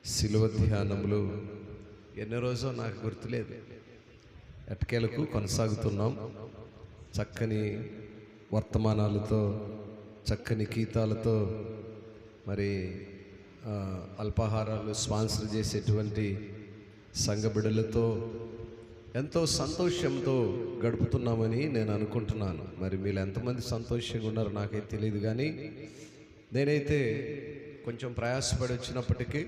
శిలువ ధ్యానములు ఎన్ని రోజో నాకు గుర్తులేదు. ఎట్టకేలకు కొనసాగుతున్నాం. చక్కని వర్తమానాలతో, చక్కని గీతాలతో, మరి అల్పాహారాలు స్పాన్సర్ చేసేటువంటి సంఘ బిడ్డలతో ఎంతో సంతోషంతో గడుపుతున్నామని నేను అనుకుంటున్నాను. మరి మీరు ఎంతమంది సంతోషంగా ఉన్నారో నాకైతే తెలియదు, కానీ నేనైతే కొంచెం ప్రయాసపడి వచ్చినప్పటికీ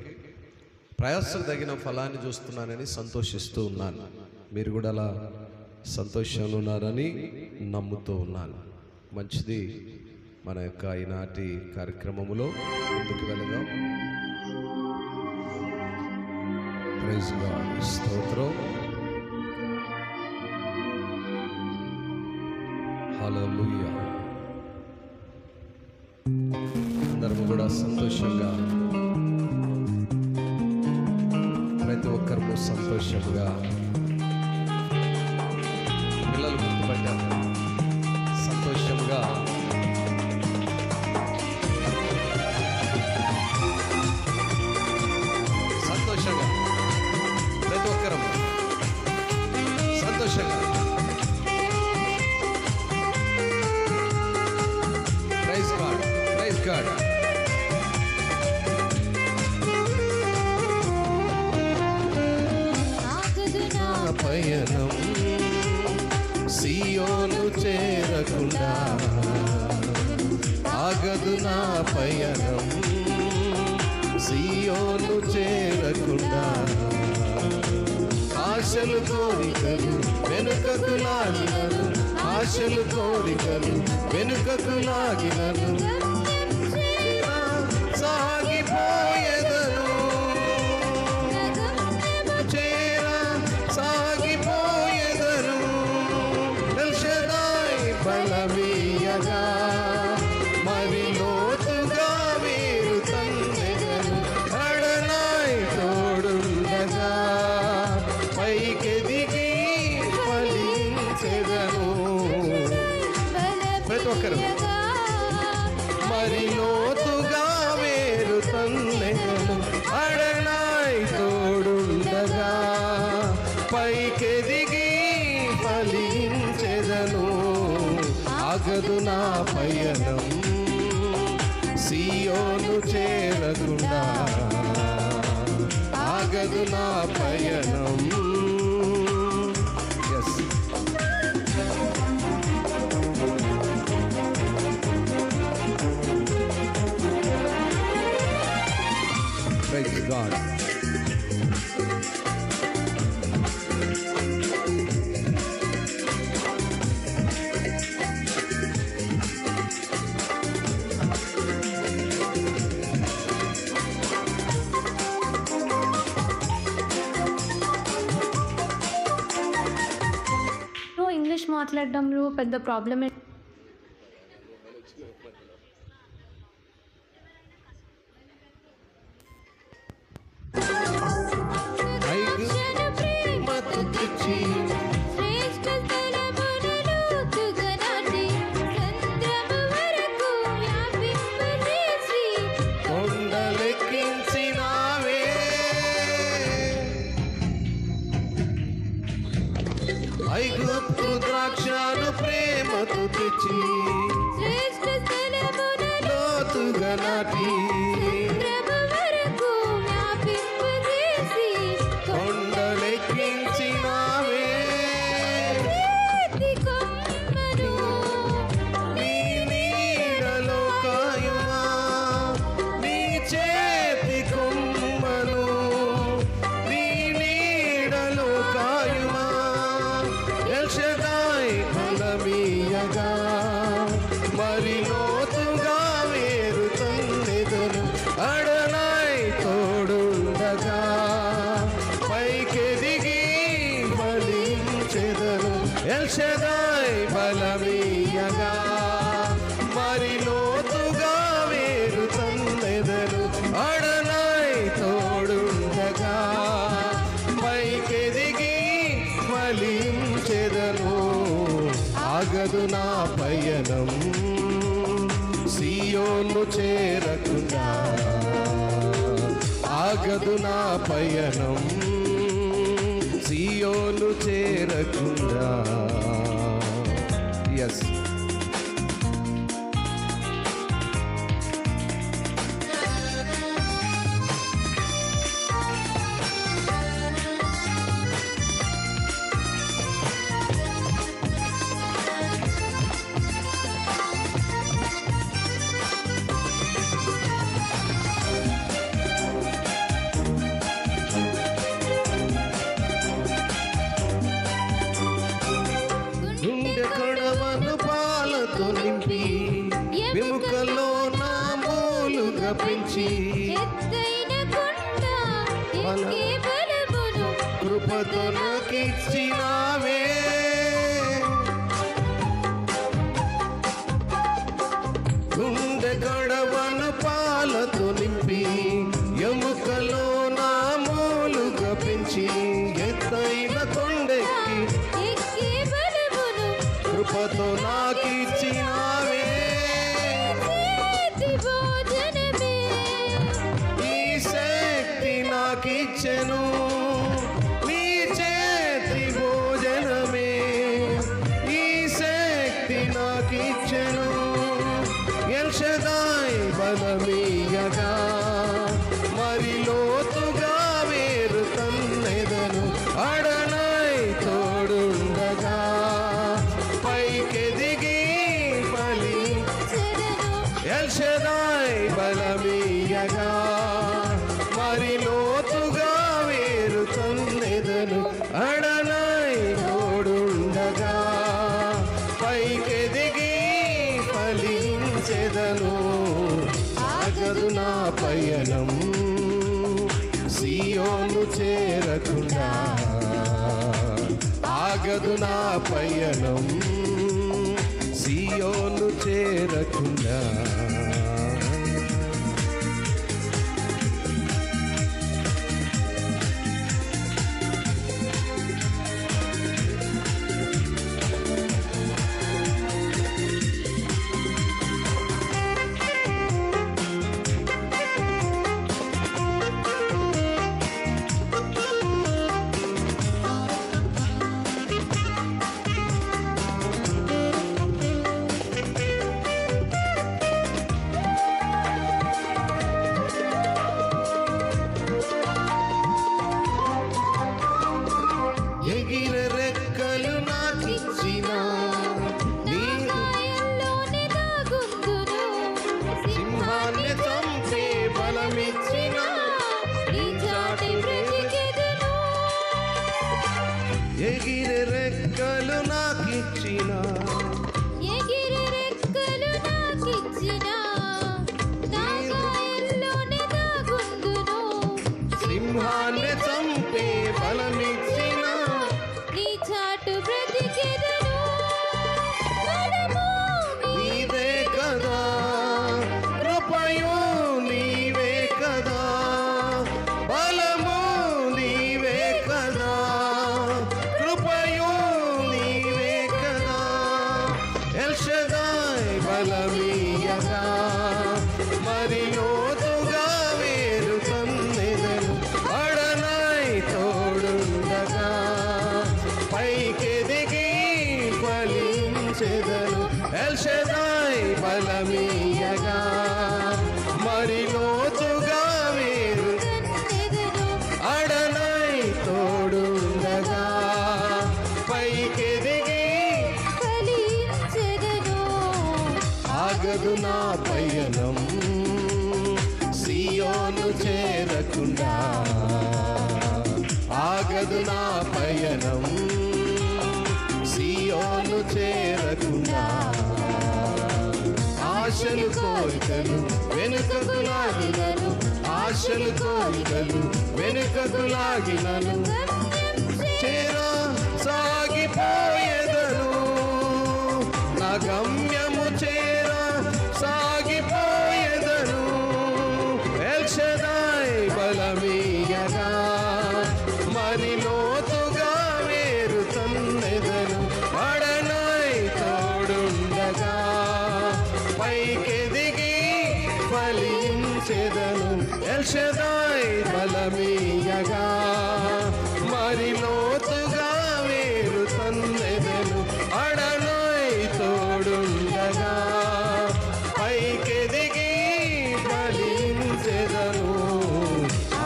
ప్రయాసం తగిన ఫలాన్ని చూస్తున్నానని సంతోషిస్తూ ఉన్నాను. మీరు కూడా అలా సంతోషంగా ఉన్నారని నమ్ముతూ ఉన్నాను. మంచిది. మన యొక్క ఈనాటి కార్యక్రమములో ముందుకు వెళదాం. Praise God. స్తోత్రం. హల్లెలూయా. అందరము కూడా సంతోషంగా, ప్రతి ఒక్కరు సంతోషంగా, పిల్లలు గుర్తుపట్టారు, సంతోషంగా సంతోషంగా ప్రతి ఒక్కరు సంతోషంగా. Praise God, praise God. పయనం సియోను చేరకుండా ఆగదు నా పయనం, సియోను చేరకుండా. ఆశలు కోరికలు వెనుకకు లాగినను, ఆశలు కోరికలు వెనుకకు లాగినను, సాగిపోయేదను చేరా సాగిపోయేదను. ఎల్షదాయ్ బలమీయగా మరి లోతుగా వేరు తందెదను, అడనాయ్ తోడుండగా పైకెదిగి ఫలించెదను. ప్రతి ఒక్కరు మరి లోతుగా వేరు తందెదను, అడనాయ్ తోడుండగా పైకెదిగి ఫలించెదను. ఆగదు నా పయనం సియోను చేరకుండా, ఆగదు నా పయనం. Yes, praise God. ఇంగ్లీష్ మాట్లాడడంలో పెద్ద ప్రాబ్లం ఐగుప్తు ద్రాక్షను ప్రేమతో తెచ్చి లోతుగా నాటి కొండలెక్కించినావే. నీ నీడలో కాయుమా, నీ చేతి కొమ్మను నీ నీడలో కాయుమా. ఎల్షదాయ్ బలమీయగా మరి లోతుగా వేరు తందెదను, అడనాయ్ తోడుండగా పైకెదిగి ఫలించెదను. ఎల్షదాయ్ బలమీయగా మరి లోతుగా వేరు తందెదను, అడనాయ్ తోడుండగా పైకెదిగి ఫలించెదను. ఆగదు నా పయనం సియోను చేరకుండా, ఆగ ఆగదు నా పయనం సియోను చేరకుండా. ఎస్ గుండె కొడవను పాలతో నింపి వెముకలో నా మూలుగా పెంచి కృపతో నాకిచ్చినావే. గుండె కొడవను పాలతో నింపి ఎముకలో నా మూలుగా పెంచి ఎత్తైన కొండెక్కి కృపతో నాకిచ్చినావే. ఈ శక్తి నాకిచ్చెను నీ చేతి భోజనమే. ఈ శక్తి నాకిచ్చెను ఎల్ షదాయ్ బలమీయగా మరి లోతుగా వేరు తన్నెదను. అడనై తోడుండగా పైకెదిగి ఫలి ఎల్ షదాయ్ బలమీయగా మరి లోతుగా వేరు తన్నెదను. అడనై తోడుండగా పైకెదిగి ఫలించెదను. ఆగదు నా పయనం సియోను చేరకుండా. ఆగదు నా పయనం సియోను చేరకుండా. ఎగిర రెక్కలు నాకిచ్చిన సింహాన్ని చంపే బలమిచ్చిన ఎగిర రెక్కలు నాకిచ్చిన సింహాన్ని చంపే బలమిచ్చిన నీవే కదా కృపయు నీవే కదా బలము నీవే కదా కృపయు నీవే కదా. ఎల్ షదాయ్ బలమీయగా మరి లోతుగా వేరు తన్నెదను. అడనై తోడుండగా పైకెదిగి ఫలించెదను. ఎల్ షదాయ్ బలమీయగా మరి లోతుగా వేరు అడనై తోడుండగా పైకెదిగి ఆగదు నా పయనం సియోను చేరకుండా. ఆగదు నా పయనం సియోను చేరకుండా. ఆశలు కోరికలు వెనుకకు లాగినను. ఆశలు కోరికలు వెనుకకు లాగినను. చేరా సాగిపోయేదను నా గమ్యము చేరా సాగిపోయేదను. ఎల్ షదాయ్ బలమీయగా మరి లోతుగా వేరు తన్నెదను. అడనై తోడుండగా పైకెదిగి ఫలించెదను. ఎల్ షదాయ్ బల బలమీయగా మరి లోతుగా వేరు తన్నెదను అడనై తోడుండగా పైకెదిగి ఫలించెదను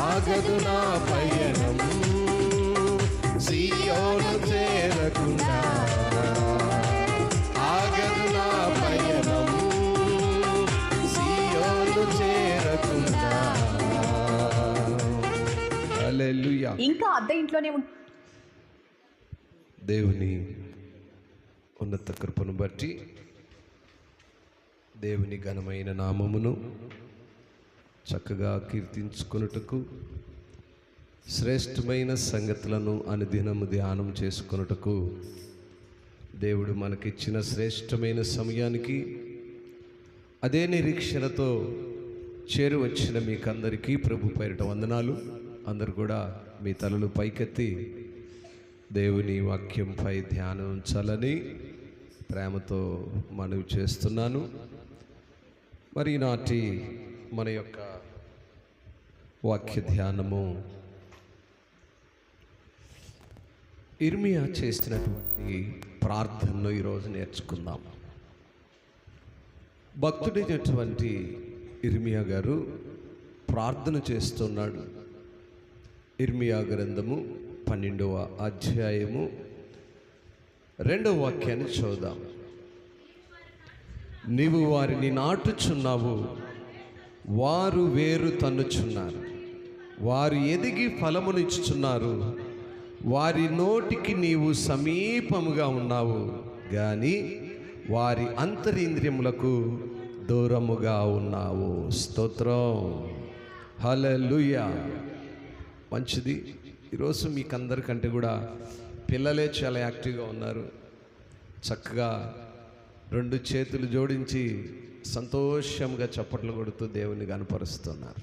ఆగదు నా పయనం సియోను చేరకుండా ఆగదు నా పయనం సియోను చేరకుండా. హల్లెలూయా. ఇంకా అద్దె ఇంట్లోనే దేవుని ఉన్నత కృపను బట్టి దేవుని ఘనమైన నామమును చక్కగా కీర్తించుకొనుటకు శ్రేష్టమైన సంగతులను అనుదినము ధ్యానం చేసుకొనుటకు దేవుడు మనకిచ్చిన శ్రేష్టమైన సమయానికి అదే నిరీక్షణతో చేరువచ్చిన మీకందరికీ ప్రభు పేరిట వందనాలు. అందరు కూడా మీ తలలు పైకెత్తి దేవుని వాక్యంపై ధ్యానం ఉంచాలని ప్రేమతో మనవి చేస్తున్నాను. మరి నాటి మన యొక్క వాక్య ధ్యానము ఇర్మియా చేసినటువంటి ప్రార్థనను ఈరోజు నేర్చుకుందాం. భక్తుడైనటువంటి ఇర్మియా గారు ప్రార్థన చేస్తున్నాడు. ఇర్మియా గ్రంథము 12వ అధ్యాయము 2వ వాక్యాన్ని చూద్దాం. నీవు వారిని నాటుచున్నావు, వారు వేరు తన్నుచున్నారు, వారు ఎదిగి ఫలమునిచ్చుచున్నారు, వారి నోటికి నీవు సమీపముగా ఉన్నావు కానీ వారి అంతరింద్రియములకు దూరముగా ఉన్నావు. స్తోత్రం. హల్లెలూయా. మంచిది. ఈరోజు మీకు అందరికంటే కూడా పిల్లలే చాలా యాక్టివ్గా ఉన్నారు. చక్కగా 2 చేతులు జోడించి సంతోషంగా చప్పట్లు కొడుతూ దేవుని కనపరుస్తున్నారు.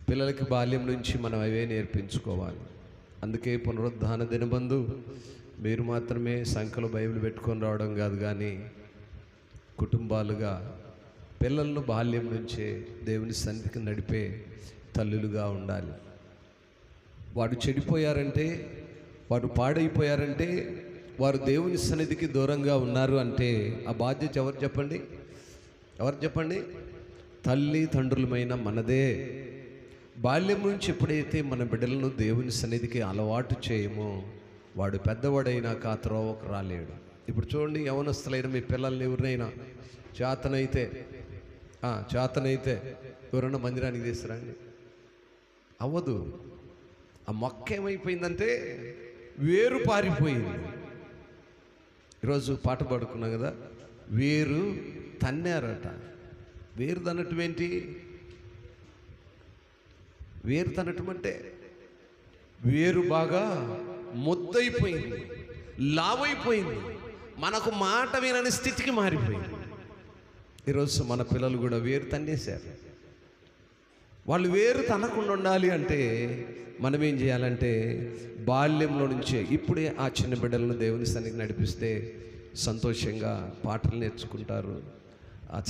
పిల్లలకి బాల్యం నుంచి మనం అవే నేర్పించుకోవాలి. అందుకే పునరుద్ధాన దినబందు మీరు మాత్రమే సంఖ్యలో బైబిల్ పెట్టుకొని రావడం కాదు, కానీ కుటుంబాలుగా పిల్లలను బాల్యం నుంచే దేవుని సన్నిధికి నడిపే తల్లులుగా ఉండాలి. వాడు చెడిపోయారంటే, వాడు పాడైపోయారంటే, వారు దేవుని సన్నిధికి దూరంగా ఉన్నారు అంటే ఆ బాధ్యత ఎవరు చెప్పండి? ఎవరు చెప్పండి? తల్లి తండ్రులమైన మనదే. బాల్యం నుంచి ఎప్పుడైతే మన బిడ్డలను దేవుని సన్నిధికి అలవాటు చేయమో వాడు పెద్దవాడైనాక ఆ త్రోవకు రాలేడు. ఇప్పుడు చూడండి, యవనస్తులైన మీ పిల్లల్ని ఎవరినైనా చేతనైతే ఎవరన్నా మందిరానికి తీసుకురండి, అవ్వదు. ఆ మొక్క ఏమైపోయిందంటే వేరు పారిపోయింది. ఈరోజు పాట పాడుకున్నాం కదా, వేరు తన్నారట. వేరు తన్నటం ఏంటి? వేరు తన్నటం అంటే వేరు బాగా ముద్దైపోయింది, లావైపోయింది, మనకు మాట వినని స్థితికి మారిపోయింది. ఈరోజు మన పిల్లలు కూడా వేరు తన్నేశారు. వాళ్ళు వేరు తనకుండా ఉండాలి అంటే మనం ఏం చేయాలంటే బాల్యంలో నుంచే ఇప్పుడే ఆ చిన్న బిడ్డలను దేవుని సన్నిధికి నడిపిస్తే సంతోషంగా పాటలు నేర్చుకుంటారు,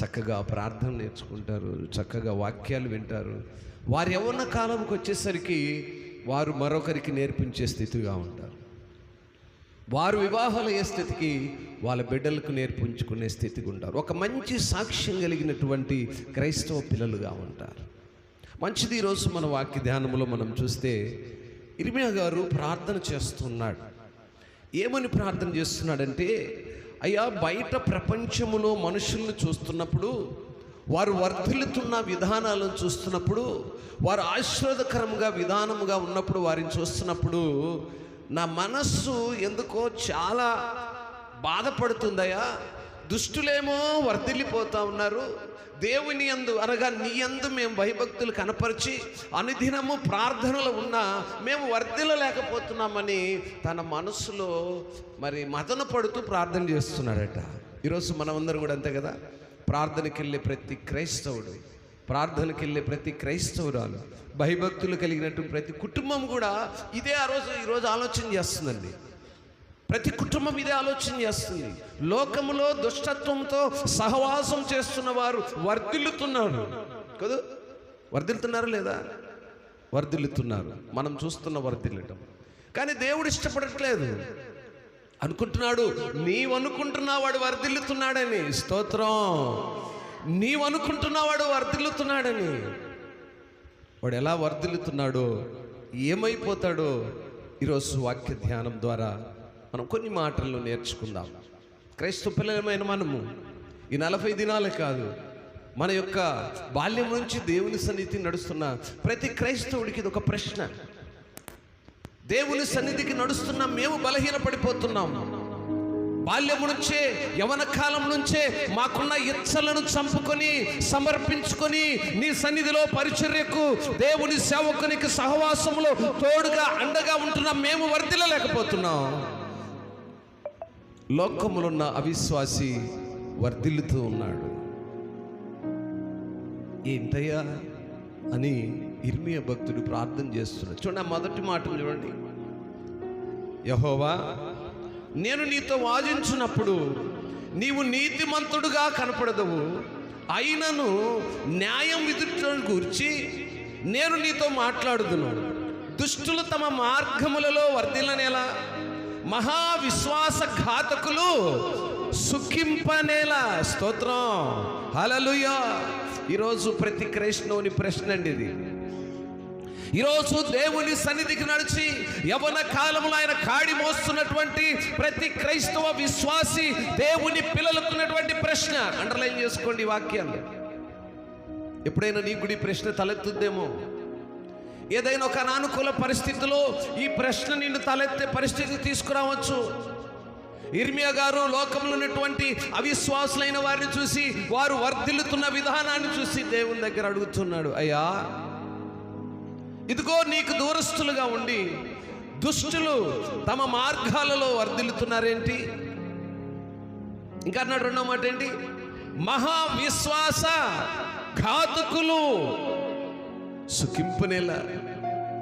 చక్కగా ప్రార్థన నేర్చుకుంటారు, చక్కగా వాక్యాలు వింటారు. వారు యవ్వన కాలంకి వచ్చేసరికి వారు మరొకరికి నేర్పించే స్థితిగా ఉంటారు. వారు వివాహాలు అయ్యే స్థితికి వాళ్ళ బిడ్డలకు నేర్పించుకునే స్థితికి ఉంటారు. ఒక మంచి సాక్ష్యం కలిగినటువంటి క్రైస్తవ పిల్లలుగా ఉంటారు. మంచిది. ఈరోజు మన వాక్య ధ్యానంలో మనం చూస్తే ఇర్మియా గారు ప్రార్థన చేస్తున్నాడు. ఏమని ప్రార్థన చేస్తున్నాడంటే, అయ్యా, బయట ప్రపంచములో మనుషుల్ని చూస్తున్నప్పుడు, వారు వర్ధిల్లుతున్న విధానాలను చూస్తున్నప్పుడు, వారు ఆశీర్వాదకరంగా విధానముగా ఉన్నప్పుడు, వారిని చూస్తున్నప్పుడు నా మనస్సు ఎందుకో చాలా బాధపడుతుందయ్యా. దుష్టులేమో వర్ధిల్లిపోతూ ఉన్నారు, దేవుని యందు అనగా నీ యందు మేము భయభక్తులు కనపరిచి అనుదినము ప్రార్థనలు ఉన్నా మేము వర్ధిల్లలేకపోతున్నామని తన మనసులో మరి మదన పడుతూ ప్రార్థన చేస్తున్నాడట. ఈరోజు మనమందరం కూడా అంతే కదా. ప్రార్థనకి వెళ్ళే ప్రతి క్రైస్తవుడు, ప్రార్థనకి వెళ్ళే ప్రతి క్రైస్తవురాలు, భయభక్తులు కలిగినట్టు ప్రతి కుటుంబం కూడా ఇదే ఈరోజు ఆలోచన చేస్తుందండి. ప్రతి కుటుంబం ఇదే ఆలోచన చేస్తుంది. లోకములో దుష్టత్వంతో సహవాసం చేస్తున్న వారు వర్ధిల్లుతున్నారు కదా. వర్ధిల్లుతున్నారు లేదా? వర్ధిల్లుతున్నారు, మనం చూస్తున్న వర్ధిల్లటం. కానీ దేవుడు ఇష్టపడట్లేదు. అనుకుంటున్నాడు, నీవనుకుంటున్నావాడు వర్ధిల్లుతున్నాడని. స్తోత్రం. నీవనుకుంటున్నవాడు వర్ధిల్లుతున్నాడని. వాడు ఎలా వర్ధిల్లుతున్నాడో, ఏమైపోతాడో ఈరోజు వాక్య ధ్యానం ద్వారా మనం కొన్ని మాటలను నేర్చుకుందాం. క్రైస్తవ పిల్లలమైన మనము ఈ 40 దినాలే కాదు, మన యొక్క బాల్యం నుంచి దేవుని సన్నిధి నడుస్తున్న ప్రతి క్రైస్తవుడికి ఇది ఒక ప్రశ్న. దేవుని సన్నిధికి నడుస్తున్న మేము బలహీనపడిపోతున్నాం. బాల్యం నుంచే, యవన కాలం నుంచే మాకున్న ఇచ్చలను చంపుకొని సమర్పించుకొని నీ సన్నిధిలో పరిచర్యకు, దేవుని సేవకునికి సహవాసంలో తోడుగా అండగా ఉంటున్న మేము వర్ధిల్లలేకపోతున్నాం. లోకములున్న అవిశ్వాసి వర్ధిల్లుతూ ఉన్నాడు. ఏంటయ్యా అని ఇర్మియా భక్తుడు ప్రార్థన చేస్తున్నాడు. చూడండి, మొదటి మాటలు చూడండి. యెహోవా, నేను నీతో వాదించినప్పుడు నీవు నీతిమంతుడుగా కనపడదవు, అయినను న్యాయం విధించడం గురించి నేను నీతో మాట్లాడుదును. దుష్టులు తమ మార్గములలో వర్ధిల్లనేలా, మహావిశ్వాసఘాతకులు సుఖింపనేలా. స్తోత్రం, హల్లెలూయా. ఈరోజు ప్రతి క్రైస్తవుని ప్రశ్న అండి ఇది. ఈరోజు దేవుని సన్నిధికి నడిచి యవన కాలంలో ఆయన కాడి మోస్తున్నటువంటి ప్రతి క్రైస్తవ విశ్వాసి, దేవుని పిల్లలకున్నటువంటి ప్రశ్న. అండర్లైన్ చేసుకోండి ఈ వాక్యాన్ని. ఎప్పుడైనా నీ గుడి ప్రశ్న తలెత్తుద్దేమో. ఏదైనా ఒక అనానుకూల పరిస్థితిలో ఈ ప్రశ్న నిన్ను తలెత్తే పరిస్థితి తీసుకురావచ్చు. ఇర్మియా గారు లోకంలో ఉన్నటువంటి అవిశ్వాసులైన వారిని చూసి, వారు వర్ధిల్లుతున్న విధానాన్ని చూసి దేవుని దగ్గర అడుగుతున్నాడు, అయ్యా ఇదిగో నీకు దూరస్తులుగా ఉండి దుష్టులు తమ మార్గాలలో వర్ధిల్లుతున్నారేంటి? ఇంకా అన్నాడు రెండో మాట ఏంటి? మహావిశ్వాస ఘాతకులు సుఖింపునేలా.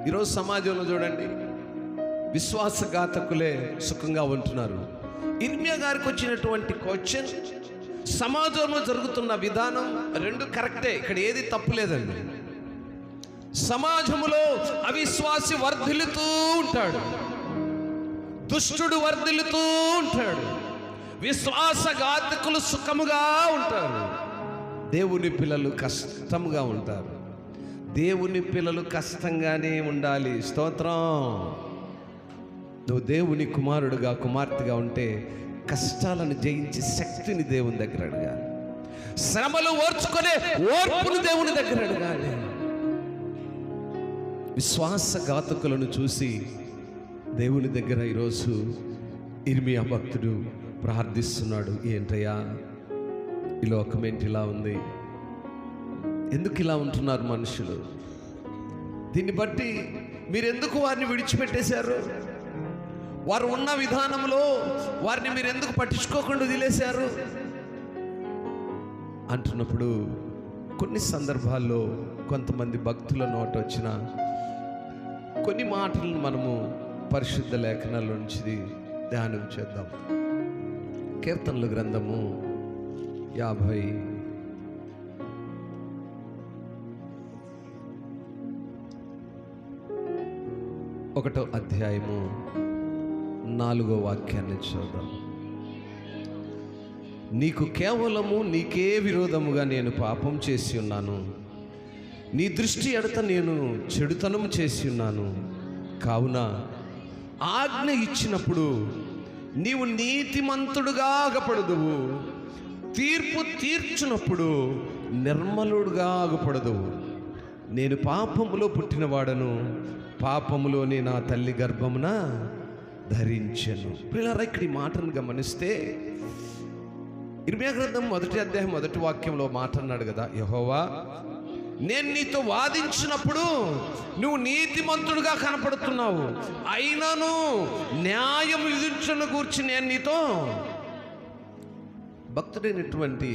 ఈరోజు సమాజంలో చూడండి, విశ్వాసఘాతకులే సుఖంగా ఉంటున్నారు. ఇర్మియా గారికి వచ్చినటువంటి క్వశ్చన్, సమాజంలో జరుగుతున్న విధానం రెండు కరెక్టే, ఇక్కడ ఏది తప్పులేదండి. సమాజంలో అవిశ్వాసి వర్ధిల్లుతూ ఉంటాడు, దుష్టుడు వర్ధిల్లుతూ ఉంటాడు, విశ్వాసఘాతకులు సుఖముగా ఉంటారు, దేవుని పిల్లలు కష్టంగా ఉంటారు. దేవుని పిల్లలు కష్టంగానే ఉండాలి. స్తోత్రం. నువ్వు దేవుని కుమారుడుగా, కుమార్తెగా ఉంటే కష్టాలను జయించి శక్తిని దేవుని దగ్గర అడగాలి. శ్రమలు ఓర్చుకునే ఓర్పును దేవుని దగ్గర అడగాలి. విశ్వాసఘాతకులను చూసి దేవుని దగ్గర ఈరోజు ఇర్మియా భక్తుడు ప్రార్థిస్తున్నాడు. ఏంటయ్యా ఈ లోకం ఏంటి ఇలా ఉంది? ఎందుకు ఇలా ఉంటున్నారు మనుషులు? దీన్ని బట్టి మీరెందుకు వారిని విడిచిపెట్టేశారు? వారు ఉన్న విధానంలో వారిని మీరు ఎందుకు పట్టించుకోకుండా వదిలేశారు అంటున్నప్పుడు, కొన్ని సందర్భాల్లో కొంతమంది భక్తుల నోట వచ్చిన కొన్ని మాటలను మనము పరిశుద్ధ లేఖనాల నుంచి ధ్యానం చేద్దాం. కీర్తనల గ్రంథము 51వ అధ్యాయము 4వ వాక్యాన్ని చూద్దాం. నీకు కేవలము నీకే విరోధముగా నేను పాపం చేసి ఉన్నాను, నీ దృష్టి ఎడత నేను చెడుతనం చేసి ఉన్నాను. కావున ఆజ్ఞ ఇచ్చినప్పుడు నీవు నీతిమంతుడుగా అగపడదువు, తీర్పు తీర్చునప్పుడు నిర్మలుడుగా అగపడదువు. నేను పాపములో పుట్టినవాడను, పాపములోనే నా తల్లి గర్భమున ధరించెను. పిల్లరా, ఇక్కడ ఈ మాటను గమనిస్తే ఇర్మియా గ్రంథం 1వ అధ్యాయం 1వ వాక్యంలో మాట అన్నాడు కదా, యెహోవా నేను నీతో వాదించినప్పుడు నువ్వు నీతిమంతుడుగా కనపడుతున్నావు, అయినను న్యాయం విధించను గూర్చి నేను నీతో. భక్తుడైనటువంటి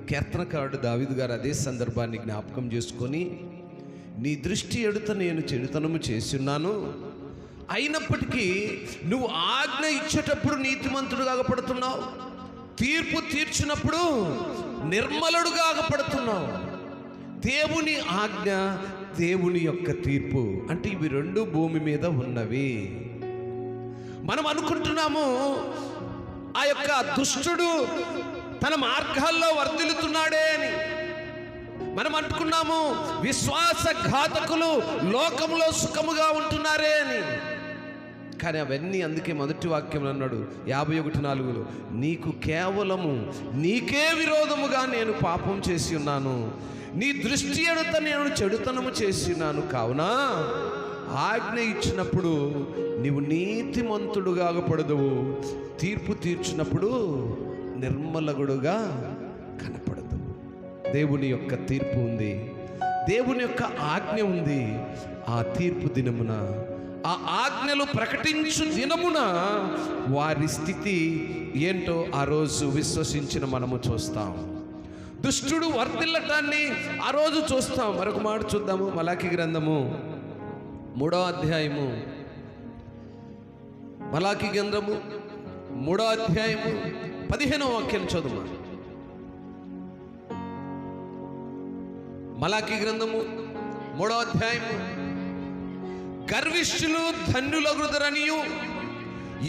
కీర్తనకారుడు దావీదు గారు అదే సందర్భాన్ని జ్ఞాపకం చేసుకొని, నీ దృష్టి ఎడుత నేను చెడుతనము చేసి ఉన్నాను, అయినప్పటికీ నువ్వు ఆజ్ఞ ఇచ్చేటప్పుడు నీతిమంతుడుగా అగపడుతున్నావు, తీర్పు తీర్చినప్పుడు నిర్మలుడుగా అగపడుతున్నావు. దేవుని ఆజ్ఞ, దేవుని యొక్క తీర్పు. అంటే ఇవి రెండు భూమి మీద ఉన్నవి. మనం అనుకుంటున్నాము ఆ యొక్క దుష్టుడు తన మార్గాల్లో వర్ధిల్లుతున్నాడే అని. మనం అనుకున్నాము విశ్వాసఘాతకులు లోకంలో సుఖముగా ఉంటున్నారే అని. కానీ అవన్నీ అందుకే మొదటి వాక్యం అన్నాడు 51:4, నీకు కేవలము నీకే విరోధముగా నేను పాపం చేసి ఉన్నాను, నీ దృష్టి ఎడుత నేను చెడుతనము చేసి ఉన్నాను, కావున ఆజ్ఞ ఇచ్చినప్పుడు నీవు నీతిమంతుడుగా పడదువు, తీర్పు తీర్చినప్పుడు నిర్మలగుడుగా కనపడదు. దేవుని యొక్క తీర్పు ఉంది, దేవుని యొక్క ఆజ్ఞ ఉంది. ఆ తీర్పు దినమున, ఆ ఆజ్ఞలు ప్రకటించు దినమున వారి స్థితి ఏంటో ఆ రోజు విశ్వసించిన మనము చూస్తాం. దుష్టుడు వర్ధిల్లటాన్ని ఆ రోజు చూస్తాం. మరొక మాట చూద్దాము. మలాకి గ్రంథము 3వ అధ్యాయము, మలాకి గ్రంథము 3వ అధ్యాయము 15వ వాక్యం చదువు. మలాకి గ్రంథము 3వ అధ్యాయము, గర్విష్ఠులు ధన్యులగుదురనియు,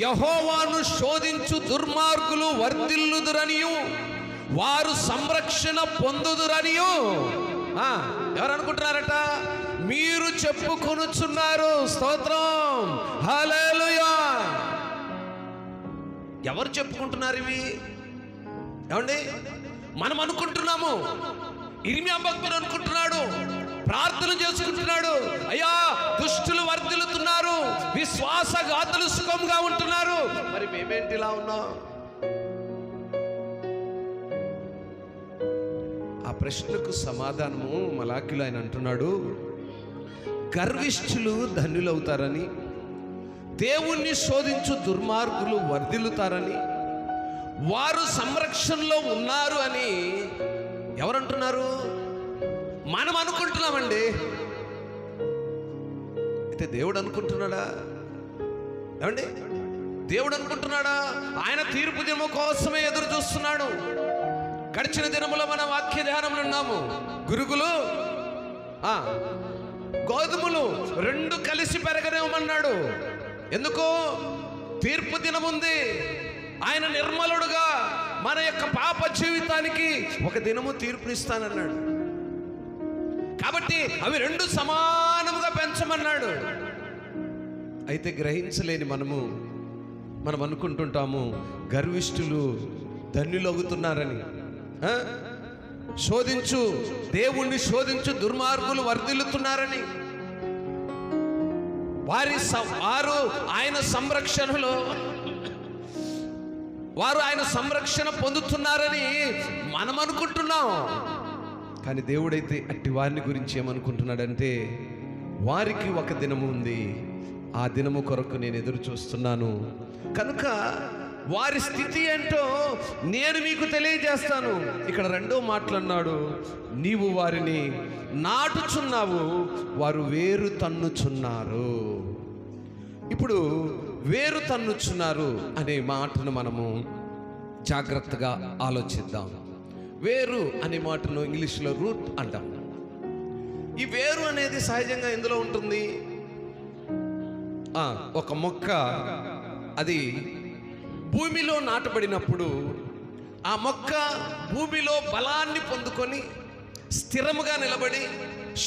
యెహోవాను శోధించు దుర్మార్గులు వర్ధిల్లుదురనియు, వారు సంరక్షణ పొందుదురనియు ఎవరు అనుకుంటున్నారట? మీరు చెప్పుకొనుచున్నారు. స్తోత్రం, హల్లెలూయా. ఎవరు చెప్పుకుంటున్నారు ఇవి? ఏమండి, మనం అనుకుంటున్నాము. ఇర్మియా భక్తుడు అనుకుంటున్నాడు, ప్రార్థన చేసుకుంటున్నాడు, అయ్యా దుష్టులు వర్ధిల్లుతున్నారు, విశ్వాసఘాతులు సుఖంగా ఉంటున్నారు, మరి మేమేంటి ఇలా ఉన్నాం? ఆ ప్రశ్నకు సమాధానము మలాకిలో ఆయన అంటున్నాడు, గర్విష్ఠులు ధన్యులవుతారని, దేవుణ్ణి శోధించు దుర్మార్గులు వర్ధిల్లుతారని, వారు సంరక్షణలో ఉన్నారు అని ఎవరంటున్నారు? మనం అనుకుంటున్నామండి. అయితే దేవుడు అనుకుంటున్నాడా? ఏమండి, దేవుడు అనుకుంటున్నాడా? ఆయన తీర్పు దినము కోసమే ఎదురు చూస్తున్నాడు. గడిచిన దినములో మన వాక్య ధ్యానంలో ఉన్నాము. గురుగులు గోధుమలు రెండు కలిసి పెరగనేమన్నాడు. ఎందుకు? తీర్పు దినముంది. ఆయన నిర్మలుడుగా మన యొక్క పాప జీవితానికి ఒక దినము తీర్పునిస్తానన్నాడు. కాబట్టి అవి రెండు సమానముగా పెంచమన్నాడు. అయితే గ్రహించలేని మనం అనుకుంటుంటాము గర్విష్ఠులు ధన్యులవుతున్నారని. దేవుణ్ణి శోధించు దుర్మార్గులు వర్ధిల్లుతున్నారని, వారు ఆయన సంరక్షణలో వారు ఆయన సంరక్షణ పొందుతున్నారని మనం అనుకుంటున్నాం. కానీ దేవుడైతే అట్టి వారిని గురించి ఏమనుకుంటున్నాడంటే, వారికి ఒక దినము ఉంది, ఆ దినము కొరకు నేను ఎదురు చూస్తున్నాను, కనుక వారి స్థితి ఏంటో నేను మీకు తెలియజేస్తాను. ఇక్కడ రెండో మాటలన్నాడు, నీవు వారిని నాటుచున్నావు, వారు వేరు తన్నుచున్నారు. ఇప్పుడు వేరు తన్నుచున్నారు అనే మాటను మనము జాగ్రత్తగా ఆలోచిద్దాం. వేరు అనే మాటను ఇంగ్లీష్లో రూట్ అంటాం. ఈ వేరు అనేది సహజంగా ఎందులో ఉంటుంది? ఒక మొక్క అది భూమిలో నాటబడినప్పుడు ఆ మొక్క భూమిలో బలాన్ని పొందుకొని స్థిరముగా నిలబడి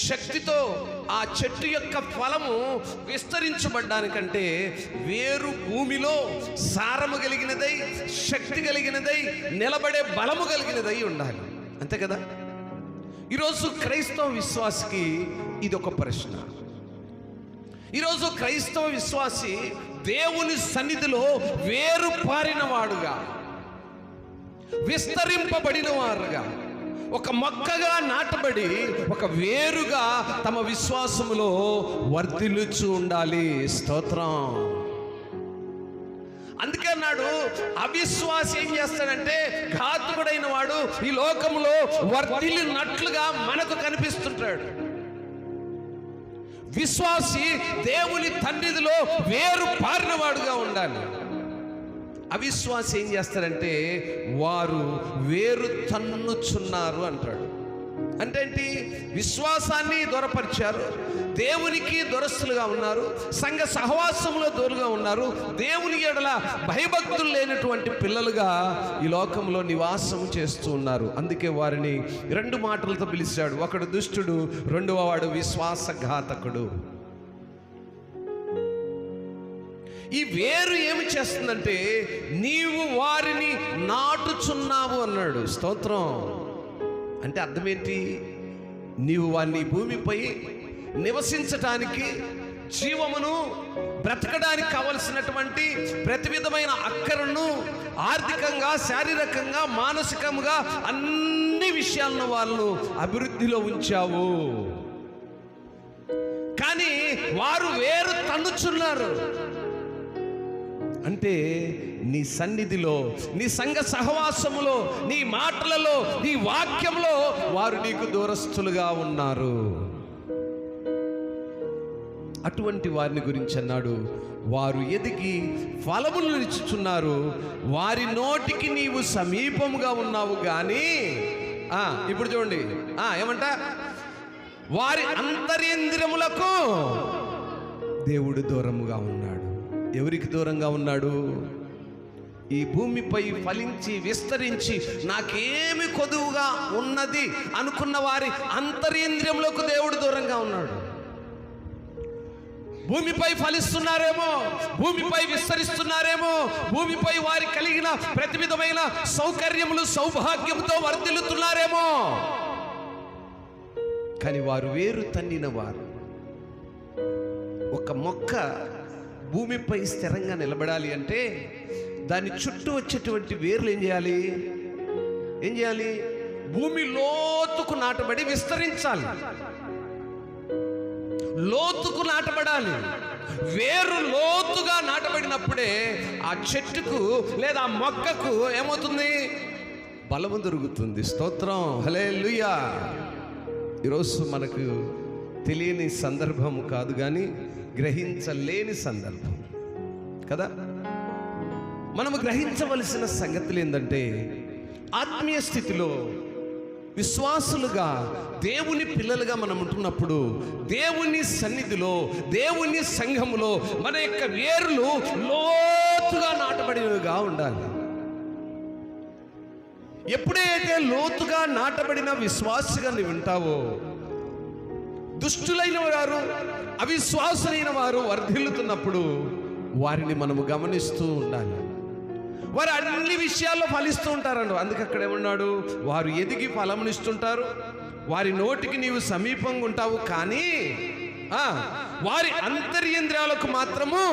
శక్తితో ఆ చెట్టు యొక్క ఫలము విస్తరించబడ్డానికంటే వేరు భూమిలో సారము కలిగినదై, శక్తి కలిగినదై, నిలబడే బలము కలిగినదై ఉండాలి. అంతే కదా? ఈరోజు క్రైస్తవ విశ్వాసికి ఇది ఒక ప్రశ్న. ఈరోజు క్రైస్తవ విశ్వాసి దేవుని సన్నిధిలో వేరు పారిన వాడుగా, విస్తరింపబడిన వారుగా, ఒక మొక్కగా నాటబడి ఒక వేరుగా తమ విశ్వాసములో వర్ధిల్లుచు ఉండాలి. స్తోత్రం. అందుకే అన్నాడు, అవిశ్వాసి ఏం చేస్తాడంటే, ఘాతుకుడైన వాడు ఈ లోకంలో వర్ధిల్లినట్లుగా మనకు కనిపిస్తుంటాడు. విశ్వాసి దేవుని సన్నిధిలో వేరు పారినవాడుగా ఉండాలి. అవిశ్వాసి ఏం చేస్తారంటే, వారు వేరు తన్నుచున్నారు అంటాడు. అంటే ఏంటి? విశ్వాసాన్ని దూరపరిచారు, దేవునికి దూరస్తులుగా ఉన్నారు, సంఘ సహవాసంలో దూరంగా ఉన్నారు, దేవుని ఎడల భయభక్తులు లేనటువంటి పిల్లలుగా ఈ లోకంలో నివాసం చేస్తూ ఉన్నారు. అందుకే వారిని 2 మాటలతో పిలిచాడు. ఒకడు దుష్టుడు, రెండవ వాడు విశ్వాసఘాతకుడు. ఈ వేరు ఏమి చేస్తుందంటే నీవు వారిని నాటుచున్నావు అన్నాడు. స్తోత్రం. అంటే అర్థం ఏంటి? నీవు వారిని భూమిపై నివసించటానికి, జీవమును బ్రతకడానికి కావలసినటువంటి ప్రతి విధమైన అక్కరను ఆర్థికంగా, శారీరకంగా, మానసికంగా అన్ని విషయాలను వాళ్ళు అభివృద్ధిలో ఉంచావు. కానీ వారు వేరు తన్నుచున్నారు. అంటే నీ సన్నిధిలో, నీ సంఘ సహవాసములో, నీ మాటలలో, నీ వాక్యంలో వారు నీకు దూరస్తులుగా ఉన్నారు. అటువంటి వారిని గురించి అన్నాడు, వారు ఎదిగి ఫలములు ఇచ్చుచున్నారు, వారి నోటికి నీవు సమీపముగా ఉన్నావు కానీ ఇప్పుడు చూడండి ఏమంట, వారి అంతరింద్రియములకు దేవుడు దూరముగా ఉన్నాడు. ఎవరికి దూరంగా ఉన్నాడు? ఈ భూమిపై ఫలించి విస్తరించి నాకేమి కొదువుగా ఉన్నది అనుకున్న వారి అంతరింద్రియములకు దేవుడు దూరంగా ఉన్నాడు. భూమిపై ఫలిస్తున్నారేమో, భూమిపై విస్తరిస్తున్నారేమో, భూమిపై వారి కలిగిన ప్రతి విధమైన సౌకర్యములు, సౌభాగ్యముతో వర్ధిల్లుతున్నారేమో, కానీ వారు వేరు తన్నిన వారు. ఒక మొక్క భూమిపై స్థిరంగా నిలబడాలి అంటే దాని చుట్టూ వచ్చేటువంటి వేర్లు ఏం చేయాలి? భూమి లోతుకు నాటబడి విస్తరించాలి, లోతుకు నాటబడాలి. వేరు లోతుగా నాటబడినప్పుడే ఆ చెట్టుకు లేదా ఆ మొక్కకు ఏమవుతుంది? బలము దొరుకుతుంది. స్తోత్రం, హల్లెలూయా. ఈరోజు మనకు తెలియని సందర్భం కాదు కానీ గ్రహించలేని సందర్భం కదా. మనము గ్రహించవలసిన సంగతులు ఏంటంటే, ఆత్మీయ స్థితిలో విశ్వాసులుగా, దేవుని పిల్లలుగా మనం ఉంటున్నప్పుడు, దేవుని సన్నిధిలో, దేవుని సంఘములో మన యొక్క వేర్లు లోతుగా నాటబడినవిగా ఉండాలి. ఎప్పుడైతే లోతుగా నాటబడిన విశ్వాసిగా నీవు ఉంటావో, దుష్టులైన వారు, అవిశ్వాసులైన వారు వర్ధిల్లుతున్నప్పుడు వారిని మనము గమనిస్తూ ఉండాలి. వారు అన్ని విషయాల్లో ఫలిస్తూ ఉంటారండి. అందుకే అక్కడ ఏమన్నాడు? వారు ఎదిగి ఫలమునిస్తుంటారు, వారి నోటికి నీవు సమీపంగా ఉంటావు, కానీ వారి అంతర్యేంద్రియాలకు మాత్రము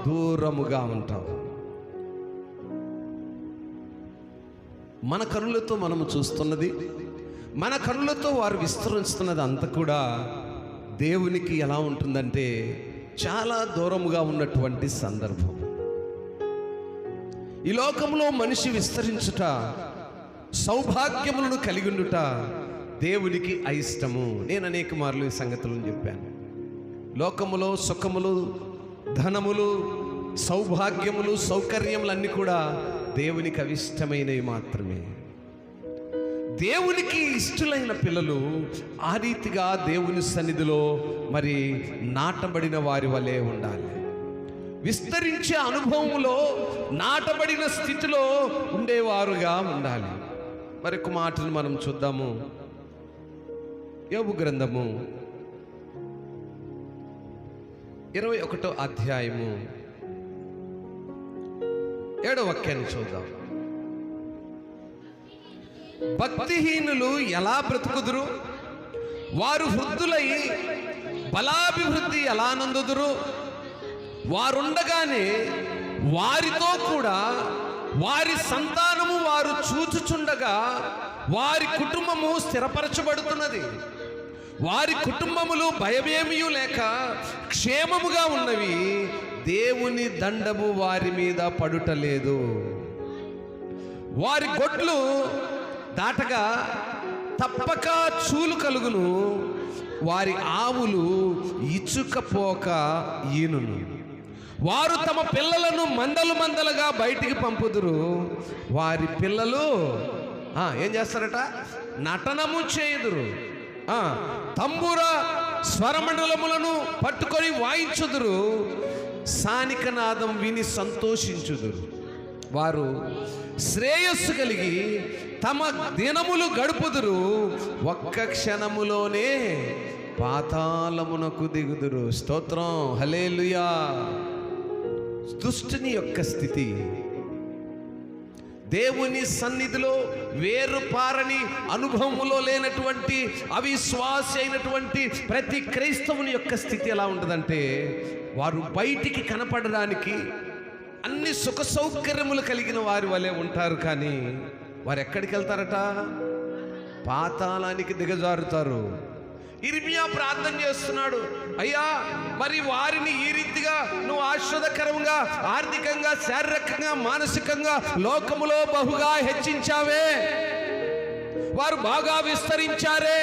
దూరముగా ఉంటావు. మన కనులతో మనము చూస్తున్నది, మన కనులతో వారు విస్తరిస్తున్నది అంతా కూడా దేవునికి ఎలా ఉంటుందంటే చాలా దూరముగా ఉన్నటువంటి సందర్భం. ఈ లోకంలో మనిషి విస్తరించుట, సౌభాగ్యములను కలిగి ఉండుట దేవునికి అయిష్టము. నేను అనేక మార్లు ఈ సంగతులను చెప్పాను. లోకములో సుఖములు, ధనములు, సౌభాగ్యములు, సౌకర్యములు అన్నీ కూడా దేవునికి అవిష్టమైనవి మాత్రమే. దేవునికి ఇష్టలైన పిల్లలు ఆ రీతిగా దేవుని సన్నిధిలో మరి నాటబడిన వారి వలె ఉండాలి. విస్తరించే అనుభవంలో నాటబడిన స్థితిలో ఉండేవారుగా ఉండాలి. మరొక మాటను మనం చూద్దాము. యోబు గ్రంథము 21వ అధ్యాయము 7వ వాక్యాన్ని చూద్దాం. భక్తిహీనులు ఎలా బ్రతుకుదురు? వారు వృద్ధులై బలాభివృద్ధి ఎలా నందుదురు? వారుండగానే వారితో కూడా వారి సంతానము వారు చూచుచుండగా వారి కుటుంబము స్థిరపరచబడుతున్నది. వారి కుటుంబములు భయమేమియూ లేక క్షేమముగా ఉన్నవి. దేవుని దండము వారి మీద పడుటలేదు. వారి గొడ్లు దాటగా తప్పక చూలు కలుగును. వారి ఆవులు ఇచ్చుకపోక ఈనును. వారు తమ పిల్లలను మందలు మందలుగా బయటికి పంపుదురు. వారి పిల్లలు ఏం చేస్తారట? నటనము చేయుదురు, తంబూర స్వరమండలములను పట్టుకొని వాయించుదురు, సానిక నాదం విని సంతోషించుదురు. వారు శ్రేయస్సు కలిగి తమ దినములు గడుపుదురు, ఒక్క క్షణములోనే పాతాళమునకు దిగుదురు. స్తోత్రం, హల్లెలూయా. దుష్టుని యొక్క స్థితి, దేవుని సన్నిధిలో వేరుపారని అనుభవములో లేనటువంటి అవిశ్వాసి అయినటువంటి ప్రతి క్రైస్తవుని యొక్క స్థితి ఎలా ఉంటుందంటే, వారు బయటికి కనపడడానికి అన్ని సుఖ సౌకర్యములు కలిగిన వారి వలె ఉంటారు, కానీ వారు ఎక్కడికి వెళ్తారట? పాతాళానికి దిగజారుతారు. ఇర్మియా ప్రార్థన చేస్తున్నాడు, అయ్యా మరి వారిని ఈ రీతిగా నువ్వు ఆశ్రదకరంగా ఆర్థికంగా శారీరకంగా మానసికంగా లోకములో బహుగా హెచ్చించావే, వారు బాగా విస్తరించారే,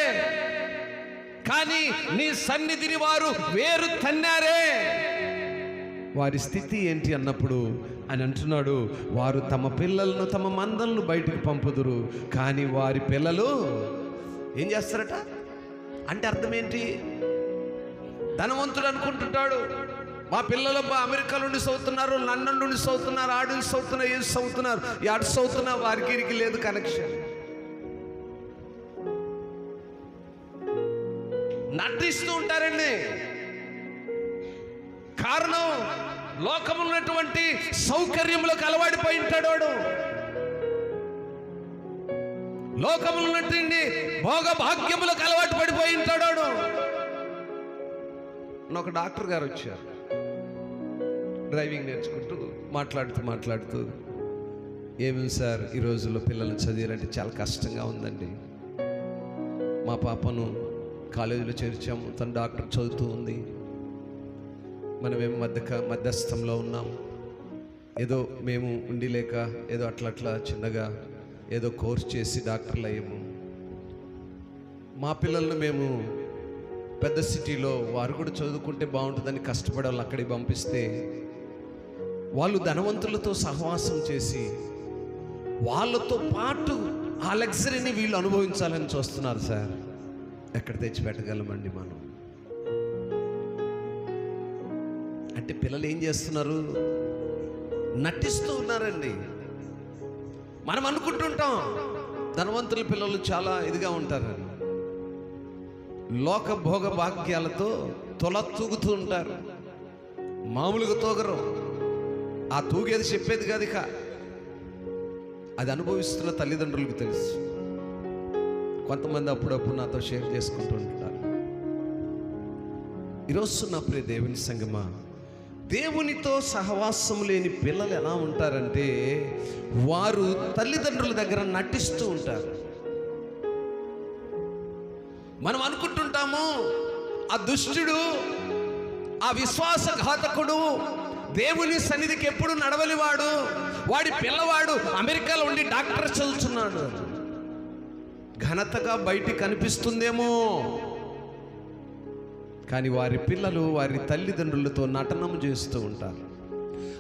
కానీ నీ సన్నిధిని వారు వేరు తన్నారే, వారి స్థితి ఏంటి అన్నప్పుడు అని అంటున్నాడు, వారు తమ పిల్లలను తమ మందలను బయటికి పంపుదురు, కానీ వారి పిల్లలు ఏం చేస్తారట అంటే అర్థం ఏంటి? ధనవంతుడు అనుకుంటుంటాడు, మా పిల్లలు అమెరికా నుండి చదువుతున్నారు, లండన్ నుండి చదువుతున్నారు, ఆడు నుంచి చదువుతున్నారు, ఏం చదువుతున్నారు, ఆడు చదువుతున్నా, వారికి ఇరికి లేదు కనెక్షన్. నటిస్తూ ఉంటారండి. కారణం లోకములో ఉన్నటువంటి సౌకర్యములకు అలవాడిపోయి ఉంటాడు వాడు. లోకములో ఉన్నటువంటి భోగ భాగ్యములకు అలవాటు పడిపోయి ఉంటాడు వాడు. ఒక డాక్టర్ గారు వచ్చారు, డ్రైవింగ్ నేర్చుకుంటూ మాట్లాడుతూ ఏమి సార్ ఈ రోజుల్లో పిల్లలు చదివారంటే చాలా కష్టంగా ఉందండి, మా పాపను కాలేజీలో చేర్చాము, తను డాక్టర్ చదువుతూ ఉంది, మనమేమో మధ్యస్థంలో ఉన్నాం, ఏదో మేము ఉండి లేక ఏదో అట్లా చిన్నగా ఏదో కోర్స్ చేసి డాక్టర్లు అయ్యాము, మా పిల్లలను మేము పెద్ద సిటీలో వారు కూడా చదువుకుంటే బాగుంటుందని కష్టపడే వాళ్ళు అక్కడికి పంపిస్తే వాళ్ళు ధనవంతులతో సహవాసం చేసి వాళ్ళతో పాటు ఆ లగ్జరీని వీళ్ళు అనుభవించాలని చూస్తున్నారు సార్. ఎక్కడ తెచ్చిపెట్టగలమండి మనం? అంటే పిల్లలు ఏం చేస్తున్నారు? నటిస్తూ ఉన్నారండి. మనం అనుకుంటుంటాం ధనవంతుల పిల్లలు చాలా ఇదిగా ఉంటారని, లోక భోగ భాగ్యాలతో తూగుతూ ఉంటారు, మామూలుగా తూగరు. ఆ తూగేది చెప్పేది కాదు, ఇక అది అనుభవిస్తున్న తల్లిదండ్రులకు తెలుసు. కొంతమంది అప్పుడప్పుడు నాతో షేర్ చేసుకుంటూ ఉంటారు. ఈరోజు నా ప్రియ దేవుని సంగమా, దేవునితో సహవాసం లేని పిల్లలు ఎలా ఉంటారంటే, వారు తల్లిదండ్రుల దగ్గర నటిస్తూ ఉంటారు. మనం అనుకుంటుంటాము ఆ దుష్టుడు, ఆ విశ్వాసఘాతకుడు దేవుని సన్నిధికి ఎప్పుడు నడవలివాడు, వాడి పిల్లవాడు అమెరికాలో ఉండి డాక్టర్ చదువుతున్నాడు, ఘనతగా బయటికి కనిపిస్తుందేమో, కానీ వారి పిల్లలు వారి తల్లిదండ్రులతో నటనం చేస్తూ ఉంటారు.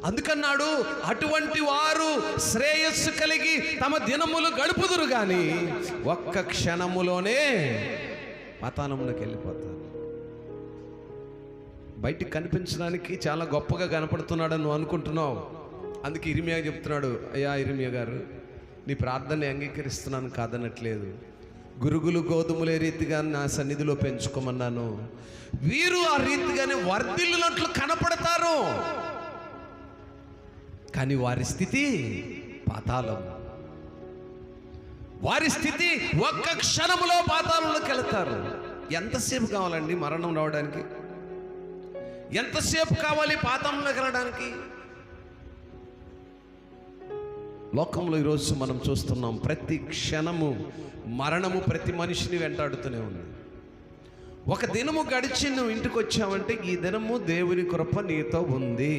అందుకన్నాడు, అటువంటి వారు శ్రేయస్సు కలిగి తమ దినములు గడుపుదురు, కానీ ఒక్క క్షణములోనే పతనంలోకి వెళ్ళిపోతారు. బయటికి కనిపించడానికి చాలా గొప్పగా కనపడుతున్నాడని నువ్వు అనుకుంటున్నావు. అందుకే ఇర్మియా చెప్తున్నాడు, అయ్యా ఇర్మియా గారు, నీ ప్రార్థనని అంగీకరిస్తున్నాను కాదనట్లేదు, గురుగులు గోధుమలే రీతిగా నా సన్నిధిలో పెంచుకోమన్నాను, వీరు ఆ రీతిగానే వర్ధిల్లినట్లు కనపడతారు, కానీ వారి స్థితి పాతాళం. వారి స్థితి ఒక్క క్షణములో పాతాళంలోకి వెళతారు. ఎంతసేపు కావాలండి మరణం రావడానికి? ఎంతసేపు కావాలి పాతాళంలోకి వెళ్ళడానికి? లోకంలో ఈరోజు మనం చూస్తున్నాం, ప్రతి క్షణము మరణము ప్రతి మనిషిని వెంటాడుతూనే ఉంది. ఒక దినము గడిచి నువ్వు ఇంటికి వచ్చావంటే ఈ దినము దేవుని కృప నీతో ఉంది.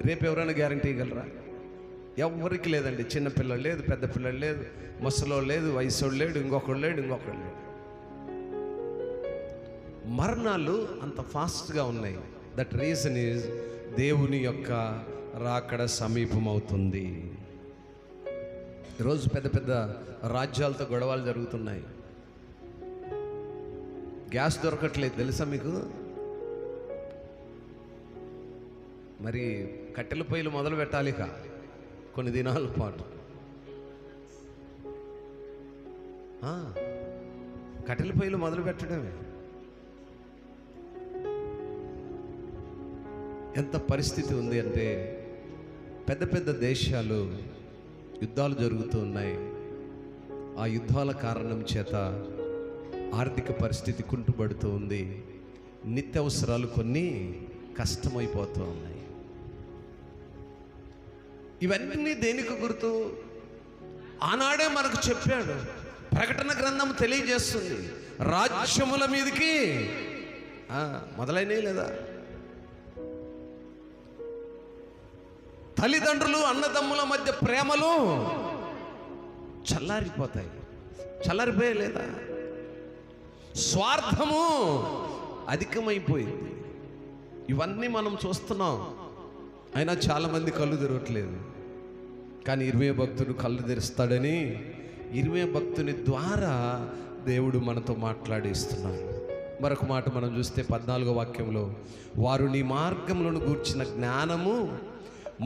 రేపు ఎవరైనా గ్యారంటీ ఇవ్వగలరా? ఎవరికి లేదండి. చిన్నపిల్లలు లేదు, పెద్ద పిల్లలు లేదు, ముసలోడు లేదు, వయసోడు లేడు, ఇంకొకడు లేడు. మరణాలు అంత ఫాస్ట్గా ఉన్నాయి. దట్ రీజన్ ఈజ్ దేవుని యొక్క రాకడ సమీపమవుతుంది. ఈరోజు పెద్ద పెద్ద రాజ్యాలతో గొడవలు జరుగుతున్నాయి. గ్యాస్ దొరకట్లేదు తెలుసా మీకు? మరి కట్టెల పొయ్యిలు మొదలు పెట్టాలిక కొన్ని దినాల పాటు. కట్టెల పొయ్యిలు మొదలు పెట్టడమే. ఎంత పరిస్థితి ఉంది అంటే పెద్ద పెద్ద దేశాలు యుద్ధాలు జరుగుతూ ఉన్నాయి. ఆ యుద్ధాల కారణం చేత ఆర్థిక పరిస్థితి కుంటుపడుతూ ఉంది. నిత్యావసరాలు కొన్ని కష్టమైపోతూ ఉన్నాయి. ఇవన్నీ దేనికి గుర్తు? ఆనాడే మనకు చెప్పాడు. ప్రకటన గ్రంథం తెలియజేస్తుంది, రాజ్యముల మీదకి మొదలైనవి లేదా? తల్లిదండ్రులు అన్నదమ్ముల మధ్య ప్రేమలు చల్లారిపోతాయి. చల్లారిపోయే లేదా? స్వార్థము అధికమైపోయింది. ఇవన్నీ మనం చూస్తున్నాం. అయినా చాలామంది కళ్ళు తెరవట్లేదు. కానీ ఇర్మీయా భక్తుడు కళ్ళు తెరుస్తాడని ఇర్మీయా భక్తుని ద్వారా దేవుడు మనతో మాట్లాడిస్తున్నాడు. మరొక మాట మనం చూస్తే 14వ వాక్యంలో, వారు నీ మార్గములను గూర్చిన జ్ఞానము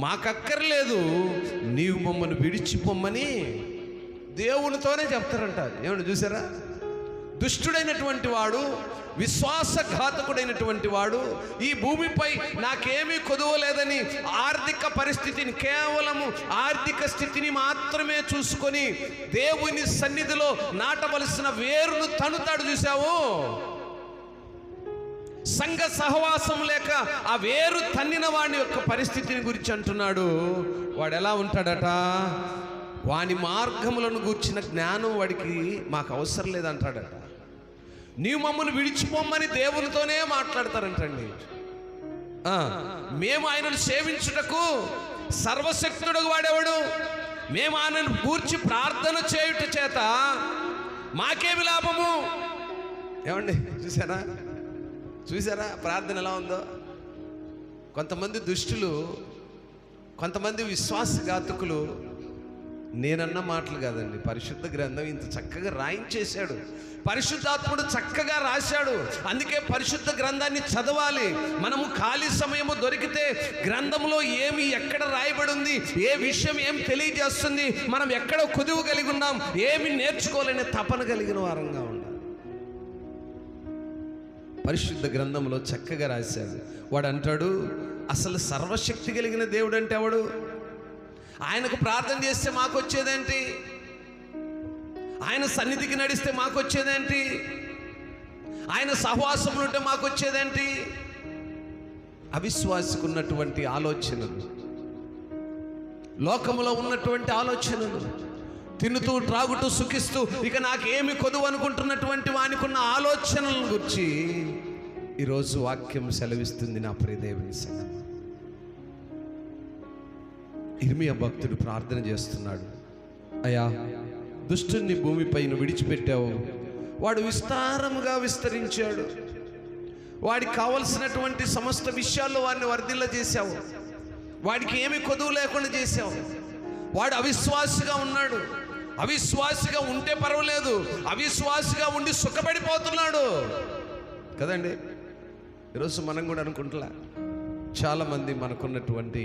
మాకక్కర్లేదు, నీవు మమ్మల్ని విడిచిపోమ్మని దేవునితోనే చెప్తారంట. ఏమన్నా చూసారా? దుష్టుడైనటువంటి వాడు, విశ్వాసఘాతకుడైనటువంటి వాడు ఈ భూమిపై నాకేమీ కొదువలేదని ఆర్థిక పరిస్థితిని, కేవలము ఆర్థిక స్థితిని మాత్రమే చూసుకొని దేవుని సన్నిధిలో నాటవలసిన వేరును తనుతాడు. చూసావు? సంఘ సహవాసం లేక ఆ వేరు తన్నిన వాడి యొక్క పరిస్థితిని గురించి అంటున్నాడు. వాడు ఎలా ఉంటాడట? వాని మార్గములను గూర్చిన జ్ఞానం వాడికి మాకు అవసరం లేదంటాడట. నీవు మమ్మల్ని విడిచిపోమ్మని దేవునితోనే మాట్లాడతారంటండి. మేము ఆయనను సేవించుటకు సర్వశక్తుడు వాడేవాడు, మేము ఆయనను గూర్చి ప్రార్థన చేయుట చేత మాకేమి లాభము? ఏమండి చూసారా? చూసారా ప్రార్థన ఎలా ఉందో? కొంతమంది దుష్టులు, కొంతమంది విశ్వాసఘాతకులు నేనన్న మాటలు కాదండి, పరిశుద్ధ గ్రంథం ఇంత చక్కగా రాయించేశాడు. పరిశుద్ధాత్ముడు చక్కగా రాశాడు. అందుకే పరిశుద్ధ గ్రంథాన్ని చదవాలి. మనము ఖాళీ సమయము దొరికితే గ్రంథంలో ఏమి ఎక్కడ రాయబడి ఉంది, ఏ విషయం ఏం తెలియజేస్తుంది, మనం ఎక్కడ కుదువు కలిగి ఉన్నాం, ఏమి నేర్చుకోవాలనే తపన కలిగిన వారంగా ఉండాలి. పరిశుద్ధ గ్రంథంలో చక్కగా రాశాడు. వాడు అంటాడు, అసలు సర్వశక్తి కలిగిన దేవుడు అంటే ఎవడు? ఆయనకు ప్రార్థన చేస్తే మాకు వచ్చేదేంటి? ఆయన సన్నిధికి నడిస్తే మాకు వచ్చేదేంటి? ఆయన సహవాసంలో ఉంటే మాకు వచ్చేదేంటి? అవిశ్వాసికి ఉన్నటువంటి ఆలోచనలు, లోకములో ఉన్నటువంటి ఆలోచనలు, తినుతూ త్రాగుతూ సుఖిస్తూ ఇక నాకేమి కొదువు అనుకుంటున్నటువంటి వానికున్న ఆలోచనలను గురించి ఈరోజు వాక్యం సెలవిస్తుంది. నా ప్రియ దేవుని సంగమా, ఇర్మీయా భక్తుడు ప్రార్థన చేస్తున్నాడు. అయ్యా, దుష్టుని భూమిపైన విడిచిపెట్టావు, వాడు విస్తారముగా విస్తరించాడు, వాడికి కావలసినటువంటి సమస్త విషయాల్లో వాడిని వర్ధిల్ల చేశావు, వాడికి ఏమి కొదువు లేకుండా చేశావు. వాడు అవిశ్వాసిగా ఉన్నాడు. అవిశ్వాసిగా ఉంటే పర్వాలేదు, అవిశ్వాసిగా ఉండి సుఖపడిపోతున్నాడు కదండి. ఈరోజు మనం కూడా అనుకుంటున్నా, చాలామంది మనకున్నటువంటి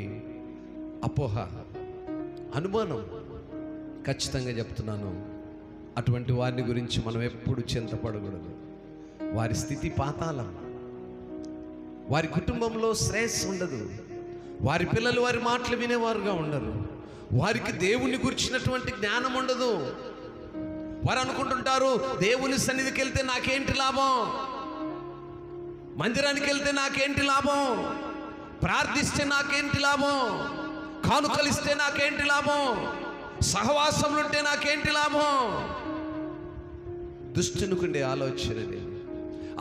అపోహ, అనుమానం, ఖచ్చితంగా చెప్తున్నాను, అటువంటి వారిని గురించి మనం ఎప్పుడు చింతపడకూడదు. వారి స్థితి పాతాళం, వారి కుటుంబంలో శ్రేయస్సు ఉండదు, వారి పిల్లలు వారి మాటలు వినేవారుగా ఉండరు, వారికి దేవుని గురించినటువంటి జ్ఞానం ఉండదు. వారు అనుకుంటుంటారు, దేవుని సన్నిధికి వెళ్తే నాకేంటి లాభం, మందిరానికి వెళ్తే నాకేంటి లాభం, ప్రార్థిస్తే నాకేంటి లాభం, కానుకలిస్తే నాకేంటి లాభం, సహవాసంలో ఉంటే నాకేంటి లాభం. దుష్టునికుండే ఆలోచనలు,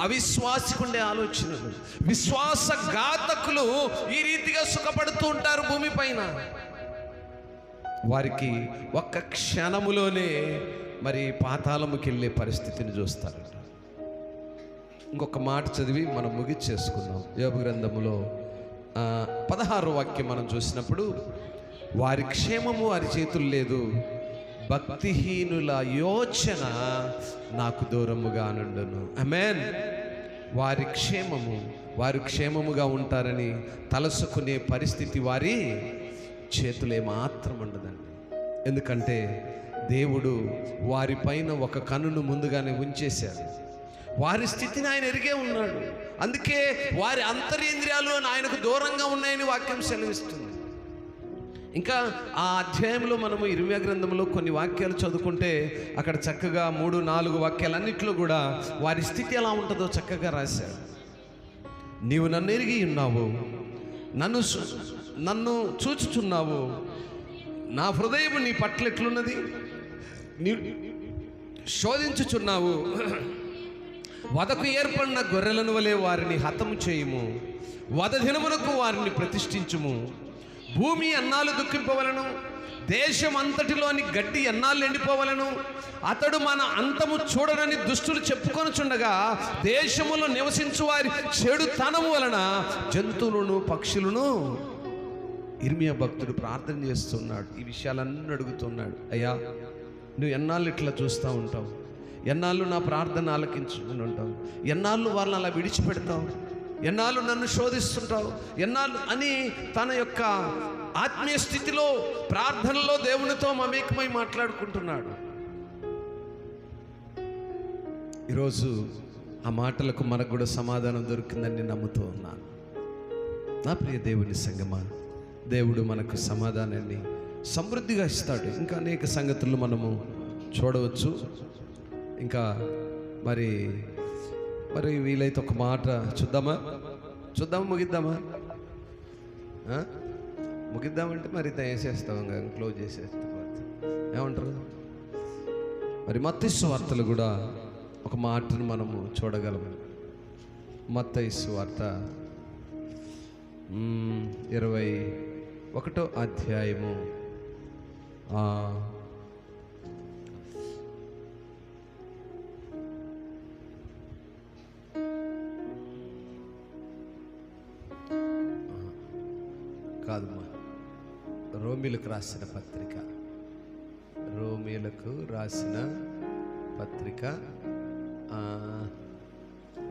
అవిశ్వాసికుండే ఆలోచనలు, విశ్వాసఘాతకులు ఈ రీతిగా సుఖపడుతూ ఉంటారు భూమిపైన. వారికి ఒక్క క్షణములోనే మరి పాతాళముకి వెళ్ళే పరిస్థితిని చూస్తారట. ఇంకొక మాట చదివి మనం ముగిచ్చేసుకుందాం. యోబు గ్రంథములో 16వ వాక్యం మనం చూసినప్పుడు, వారి క్షేమము వారి చేతులు లేదు, భక్తిహీనుల యోచన నాకు దూరముగా నుండును. ఆమేన్. వారు క్షేమముగా ఉంటారని తలసుకునే పరిస్థితి వారి చేతులే మాత్రం ఉండదండి. ఎందుకంటే దేవుడు వారిపైన ఒక కన్నును ముందుగానే ఉంచేశారు. వారి స్థితిని ఆయన ఎరిగే ఉన్నాడు. అందుకే వారి అంతరింద్రియాలు ఆయనకు దూరంగా ఉన్నాయని వాక్యం సెలవిస్తుంది. ఇంకా ఆ అధ్యాయంలో మనము ఇర్మియా గ్రంథంలో కొన్ని వాక్యాలు చదువుకుంటే అక్కడ చక్కగా 3-4 వాక్యాలన్నింటిలో కూడా వారి స్థితి ఎలా ఉంటుందో చక్కగా రాశారు. నీవు నన్ను ఎరిగి ఉన్నావు, నన్ను చూచుచున్నావు, నా హృదయం నీ పట్ల ఎట్లున్నది, నీ శోధించుచున్నావు. వధకు ఏర్పడిన గొర్రెలను వలె వారిని హతము చేయుము, వధ దినమునకు వారిని ప్రతిష్ఠించుము. భూమి అన్నాలు దుఃఖింపవలను, దేశం అంతటిలోని గడ్డి ఎన్నాళ్ళు ఎండిపోవలను. అతడు మన అంతము చూడనని దుష్టులు చెప్పుకొనుచుండగా దేశములో నివసించు వారి చెడుతనము వలన జంతువులను పక్షులను. ఇర్మియా భక్తుడు ప్రార్థన చేస్తున్నాడు, ఈ విషయాలన్నీ అడుగుతున్నాడు. అయ్యా, నువ్వు ఎన్నాళ్ళు ఇట్లా చూస్తూ ఉంటావు, ఎన్నాళ్ళు నా ప్రార్థన ఆలకించుకుని ఉంటావు, ఎన్నాళ్ళు వాళ్ళని అలా విడిచిపెడతావు, ఎన్నాళ్ళు నన్ను శోధిస్తుంటావు, ఎన్నాళ్ళు అని తన యొక్క ఆత్మీయ స్థితిలో ప్రార్థనలో దేవునితో మమేకమై మాట్లాడుకుంటున్నాడు. ఈరోజు ఆ మాటలకు మనకు కూడా సమాధానం దొరికిందని నేను నమ్ముతూ ఉన్నాను. నా ప్రియ దేవుని సంగమా, దేవుడు మనకు సమాధానాన్ని సమృద్ధిగా ఇస్తాడు. ఇంకా అనేక సంగతులు మనము చూడవచ్చు. ఇంకా మరి వీలైతే ఒక మాట చూద్దామా ముగిద్దామా? ముగిద్దామంటే మరి వేసేస్తాం, ఇంకా క్లోజ్ చేసేస్తాం. ఏమంటారు? మరి మత్తయి సువార్తలు కూడా ఒక మాటను మనము చూడగలము. మత్తయి సువార్త 21వ అధ్యాయము కాదమ్మా, రోమీలకు రాసిన పత్రిక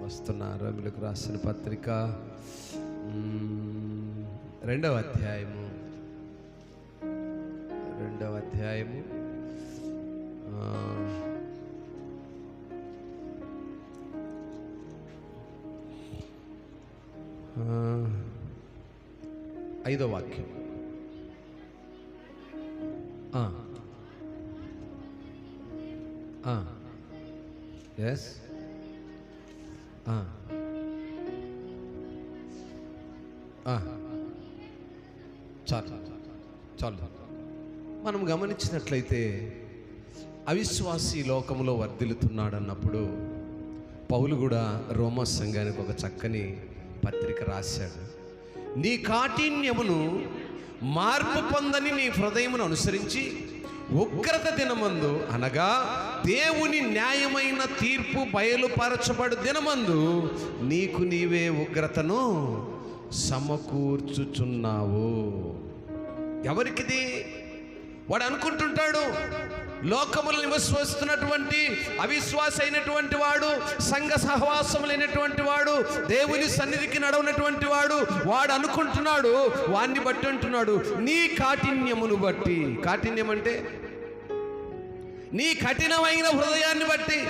వస్తున్నా. రోమీలకు రాసిన పత్రిక 2వ అధ్యాయము 5వ వాక్యం. ఎస్, చాలు. మనం గమనించినట్లయితే అవిశ్వాసి లోకంలో వర్ధిల్లుతున్నాడన్నప్పుడు పౌలు కూడా రోమా సంఘానికి ఒక చక్కని పత్రిక రాశాడు. నీ కాఠిన్యమును మార్పు పొందని నీ హృదయమును అనుసరించి ఉగ్రత దినమందు, అనగా దేవుని న్యాయమైన తీర్పు బయలుపరచబడు దినమందు నీకు నీవే ఉగ్రతను సమకూర్చుచున్నావు. ఎవరికిది? వాడు అనుకుంటుంటాడు, లోకములు నివసిస్తున్నటువంటి అవిశ్వాస అయినటువంటి వాడు, సంఘ సహవాసం లేనటువంటి వాడు, దేవుని సన్నిధికి నడవనటువంటి వాడు అనుకుంటున్నాడు, వాడిని బట్టి అంటున్నాడు, నీ కాఠిన్యమును బట్టి. కాఠిన్యం అంటే నీ కఠినమైన హృదయాన్ని బట్టి.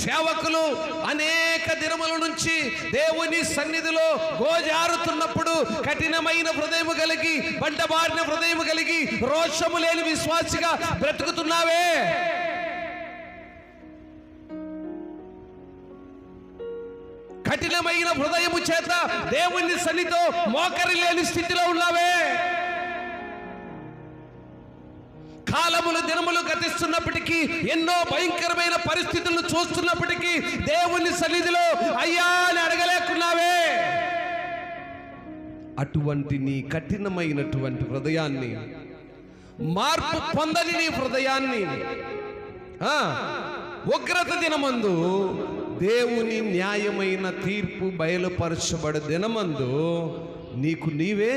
సేవకులు అనేక దినముల నుంచి దేవుని సన్నిధిలో గోజారుతున్నప్పుడు కఠినమైన హృదయము కలిగి, బండబారిన హృదయము కలిగి, రోషము లేని విశ్వాసిగా బ్రతుకుతున్నావే. కఠినమైన హృదయము చేత దేవుని సన్నిధితో మోకరి లేని స్థితిలో ఉన్నావే. కాలములు దినములు గతిస్తున్నప్పటికీ, ఎన్నో భయంకరమైన పరిస్థితులను చూస్తున్నప్పటికీ దేవుని సన్నిధిలో అయ్యా అని అడగలేకున్నావే. అటువంటి నీ కఠినమైనటువంటి హృదయాన్ని, మార్పు పొందని నీ హృదయాన్ని ఉగ్రత దినమందు, దేవుని న్యాయమైన తీర్పు బయలుపరచబడు దినమందు నీకు నీవే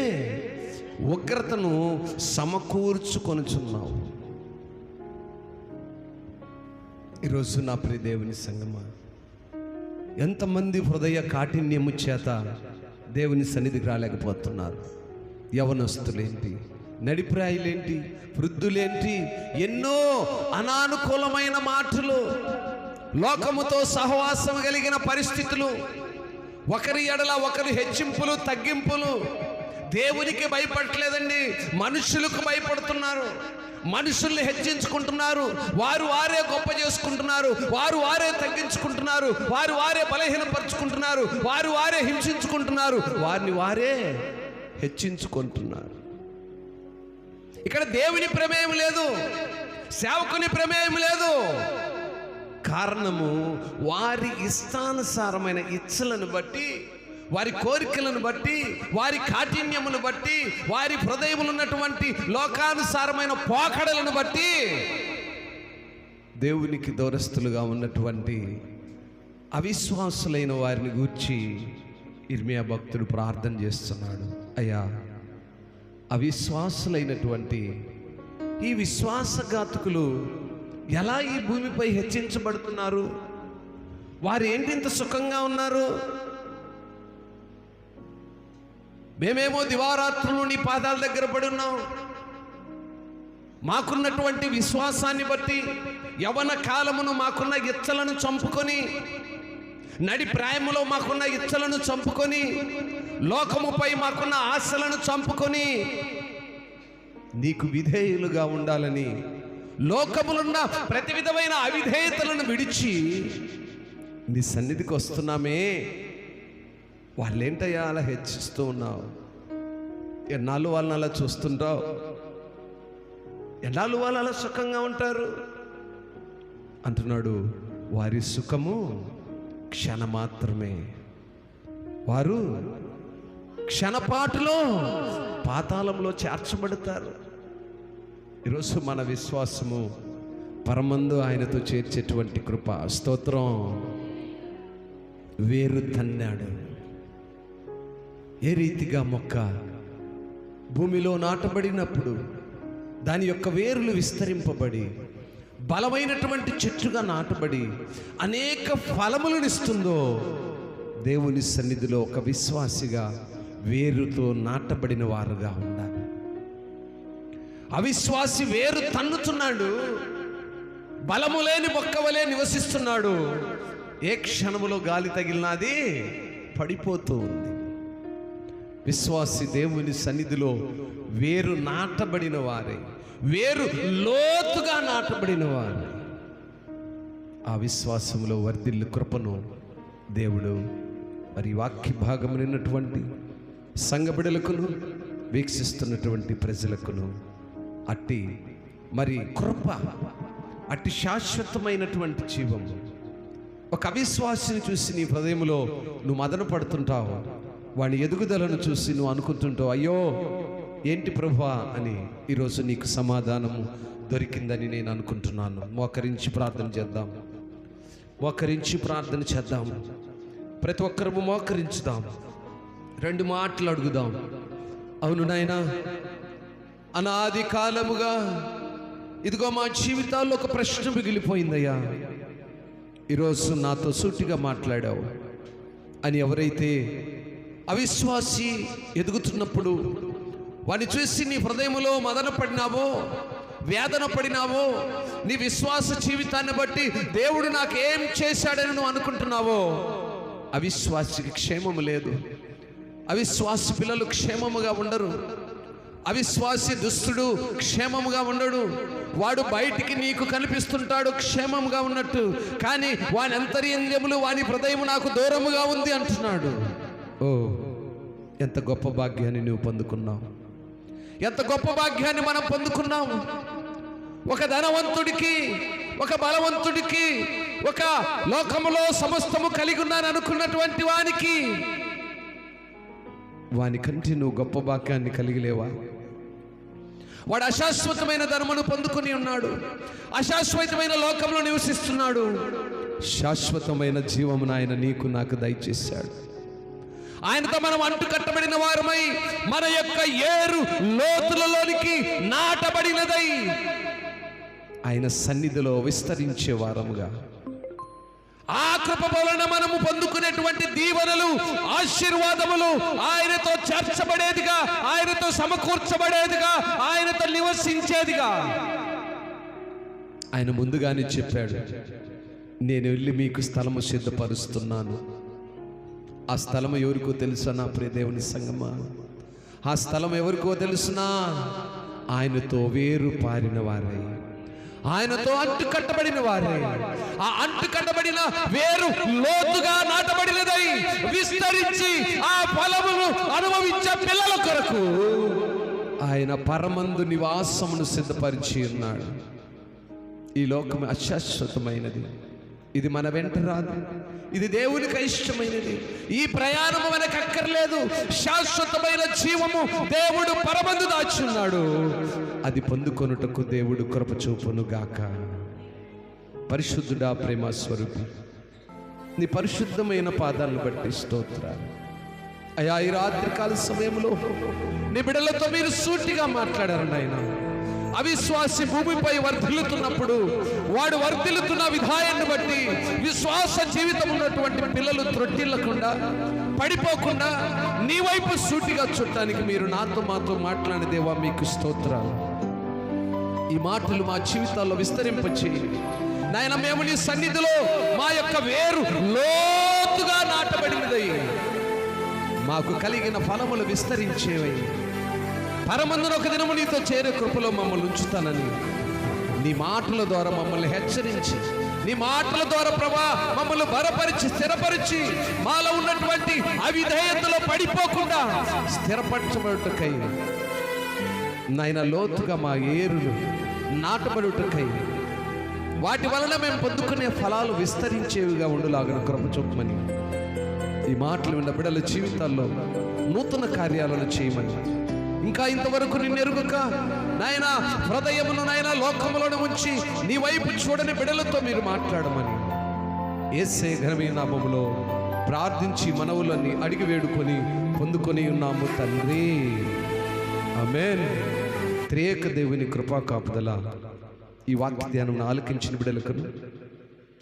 ఉగ్రతను సమకూర్చుకొనుచున్నావు. ఈరోజు నా ప్రియ దేవుని సంగమా, ఎంతమంది హృదయ కాఠిన్యము చేత దేవుని సన్నిధికి రాలేకపోతున్నారు. యవనస్తులేంటి, నడిప్రాయులేంటి, వృద్ధులేంటి, ఎన్నో అనానుకూలమైన మాటలు, లోకముతో సహవాసం కలిగిన పరిస్థితులు, ఒకరి ఎడల ఒకరు హెచ్చింపులు తగ్గింపులు. దేవునికి భయపడట్లేదండి, మనుషులకు భయపడుతున్నారు. మనుషుల్ని హెచ్చించుకుంటున్నారు, వారు వారే గొప్ప చేసుకుంటున్నారు, వారు వారే తగ్గించుకుంటున్నారు, వారు వారే బలహీనపరుచుకుంటున్నారు, వారు వారే హింసించుకుంటున్నారు, వారిని వారే హెచ్చించుకుంటున్నారు. ఇక్కడ దేవుని ప్రమేయం లేదు, సేవకుని ప్రమేయం లేదు. కారణము వారి ఇష్టానుసారమైన ఇచ్చలను బట్టి, వారి కోరికలను బట్టి, వారి కాఠిన్యమును బట్టి, వారి హృదయములు ఉన్నటువంటి లోకానుసారమైన పోకడలను బట్టి దేవునికి దూరస్తులుగా ఉన్నటువంటి అవిశ్వాసులైన వారిని గూర్చి ఇర్మియా భక్తుడు ప్రార్థన చేస్తున్నాడు. అయ్యా, అవిశ్వాసులైనటువంటి ఈ విశ్వాసఘాతకులు ఎలా ఈ భూమిపై హెచ్చించబడుతున్నారు? వారు ఏంటి ఇంత సుఖంగా ఉన్నారు? మేమేమో దివారాత్రులు నీ పాదాల దగ్గర పడి ఉన్నాం. మాకున్నటువంటి విశ్వాసాన్ని బట్టి, యవన కాలమును మాకున్న ఇచ్చలను చంపుకొని, నడి ప్రాయములో మాకున్న ఇచ్చలను చంపుకొని, లోకముపై మాకున్న ఆశలను చంపుకొని నీకు విధేయులుగా ఉండాలని, లోకములున్న ప్రతి విధమైన అవిధేయతలను విడిచి నీ సన్నిధికి వస్తున్నామే. వాళ్ళేంటయ్యా అలా హెచ్చిస్తూ ఉన్నావు? ఎన్నాళ్ళు వాళ్ళని అలా చూస్తుంటావు? ఎన్నాళ్ళు వాళ్ళు అలా సుఖంగా ఉంటారు అంటున్నాడు. వారి సుఖము క్షణమాత్రమే, వారు క్షణపాటులో పాతాళంలో చేర్చబడతారు. ఈరోజు మన విశ్వాసము పరమందు ఆయనతో చేర్చేటువంటి కృప. స్తోత్రం. వేరు తన్నాడు. ఏ రీతిగా మొక్క భూమిలో నాటబడినప్పుడు దాని యొక్క వేరులు విస్తరింపబడి బలమైనటువంటి చెట్టుగా నాటబడి అనేక ఫలములనిస్తుందో, దేవుని సన్నిధిలో ఒక విశ్వాసిగా వేరుతో నాటబడిన వారుగా ఉండాలి. అవిశ్వాసి వేరు తన్నుతున్నాడు, బలము లేని మొక్కవలే నివసిస్తున్నాడు. ఏ క్షణములో గాలి తగిలినది పడిపోతూ ఉంది. విశ్వాసి దేవుని సన్నిధిలో వేరు నాటబడిన వారే, వేరు లోతుగా నాటబడిన వారు. ఆ విశ్వాసంలో వర్ధిల్లు కృపను దేవుడు మరి వాక్య భాగం విన్నటువంటి సంఘ బిడ్డలకును, వీక్షిస్తున్నటువంటి ప్రజలకును అట్టి మరి కృప, అట్టి శాశ్వతమైనటువంటి జీవము. ఒక అవిశ్వాసిని చూసి నీ హృదయంలో నువ్వు మదన పడుతుంటావు, వాడి ఎదుగుదలను చూసి నువ్వు అనుకుంటుంటావు, అయ్యో ఏంటి ప్రభువా అని. ఈరోజు నీకు సమాధానము దొరికిందని నేను అనుకుంటున్నాను. మోకరించి ప్రార్థన చేద్దాం, మోకరించి ప్రార్థన చేద్దాం. ప్రతి ఒక్కరము మోకరించుదాం, 2 మాటలు అడుగుదాం. అవును నాయనా, అనాది కాలముగా ఇదిగో మా జీవితాల్లో ఒక ప్రశ్న మిగిలిపోయిందయ్యా, ఈరోజు నాతో సూటిగా మాట్లాడావు అని ఎవరైతే అవిశ్వాసి ఎదుగుతున్నప్పుడు వాడిని చూసి నీ హృదయంలో మదన పడినావో, వేదన పడినావో, నీ విశ్వాస జీవితాన్ని బట్టి దేవుడు నాకేం చేశాడని నువ్వు అనుకుంటున్నావో, అవిశ్వాసికి క్షేమము లేదు. అవిశ్వాసి పిల్లలు క్షేమముగా ఉండరు. అవిశ్వాసి దుస్తుడు క్షేమముగా ఉండడు. వాడు బయటికి నీకు కనిపిస్తుంటాడు క్షేమముగా ఉన్నట్టు, కానీ వాని అంతర్యంగములు, వాని హృదయం నాకు దూరముగా ఉంది అంటున్నాడు. ఓ, ఎంత గొప్ప భాగ్యాన్ని నువ్వు పొందుకున్నావు, ఎంత గొప్ప భాగ్యాన్ని మనం పొందుకున్నాం. ఒక ధనవంతుడికి, ఒక బలవంతుడికి, ఒక లోకములో సమస్తము కలిగి ఉన్నాను అనుకున్నటువంటి వానికంటే నువ్వు గొప్ప భాగ్యాన్ని కలిగిలేవా? వాడు అశాశ్వతమైన ధర్మను పొందుకుని ఉన్నాడు, అశాశ్వతమైన లోకంలో నివసిస్తున్నాడు. శాశ్వతమైన జీవమును ఆయన నీకు నాకు దయచేశాడు. ఆయనతో మనం అంటు కట్టబడిన వారమై మన యొక్క ఏరు లోతులలోనికి నాటబడినదై ఆయన సన్నిధిలో విస్తరించే వారముగా, ఆ కృప వలన మనము పొందుకునేటువంటి దీవెనలు, ఆశీర్వాదములు ఆయనతో చేర్చబడేదిగా, ఆయనతో సమకూర్చబడేదిగా, ఆయనతో నివసించేదిగా ఆయన ముందుగానే చెప్పాడు. నేను వెళ్ళి మీకు స్థలము సిద్ధపరుస్తున్నాను. ఆ స్థలము ఎవరికో తెలుసా నా ప్రియ దేవుని సంగమా? ఆ స్థలం ఎవరికో తెలుసునా? ఆయనతో వేరు పారిన వారై, ఆయనతో అంటు కట్టబడిన వారే, ఆ అంటు కట్టబడిన వేరు లోతుగా నాటబడినదై విస్తరించి ఆ ఫలమును అనుభవించే పిల్లల కొరకు ఆయన పరమందు నివాసమును సిద్ధపరిచి ఉన్నాడు. ఈ లోకం అశాశ్వతమైనది, ఇది మన వెంట రాదు, ఇది దేవునికి ఇష్టమైనది. ఈ ప్రయాణము మనకు అక్కర్లేదు. శాశ్వతమైన జీవము దేవుడు పరమందు దాచున్నాడు. అది పొందుకొనుటకు దేవుడు కృప చూపును గాక. పరిశుద్ధుడా, ప్రేమ స్వరూపి, నీ పరిశుద్ధమైన పాదాలను బట్టి స్తోత్రాలు అయ్యా. ఈ రాత్రికాల సమయంలో నీ బిడ్డలతో మీరు సూటిగా మాట్లాడారు నాయన. అవిశ్వాసి భూమిపై వర్ధిల్లుతున్నప్పుడు వాడు వర్ధిల్లుతున్న విధాయాన్ని బట్టి విశ్వాస జీవితం ఉన్నటువంటి పిల్లలు త్రొట్టిల్లకుండా, పడిపోకుండా నీ వైపు సూటిగా చుట్టానికి మీరు మాతో మాట్లాడిన దేవా మీకు స్తోత్రాలు. ఈ మాటలు మా జీవితాల్లో విస్తరింపచేయండి నాయన. మేము నీ సన్నిధిలో మా యొక్క వేరు లోతుగా నాటబడినదై మాకు కలిగిన ఫలములు విస్తరించేవై పరమందున ఒక దినము నీతో చేరే కృపలో మమ్మల్ని ఉంచుతానని నీ మాటల ద్వారా మమ్మల్ని హెచ్చరించి, నీ మాటల ద్వారా ప్రభా మమ్మల్ని బలపరిచి స్థిరపరిచి, మాలో ఉన్నటువంటి అవిధేయతలో పడిపోకుండా స్థిరపరచబడుటకై నాయన లోతుగా మా ఏరులు నాటబడుటకై వాటి వలన మేము పొందుకునే ఫలాలు విస్తరించేవిగా ఉండులాగిన కృప చూపమని, ఈ మాటలు విన్న బిడ్డల జీవితాల్లో నూతన కార్యాలను చేయమని, ఇంకా ఇంతవరకు నిన్ను ఎరుగక నాయన హృదయమును నాయన లోకములను ఉంచి నీ వైపు చూడని బిడ్డలతో మీరు మాట్లాడమని యేసే ఘనమైన నామములో ప్రార్థించి మనవులన్నీ అడిగి వేడుకొని పొందుకొని ఉన్నాము తండ్రి. ఆమేన్. త్రియేక దేవుని కృపా కాపుదల ఈ వాక్య ధ్యానం ఆలకించిన బిడ్డలకు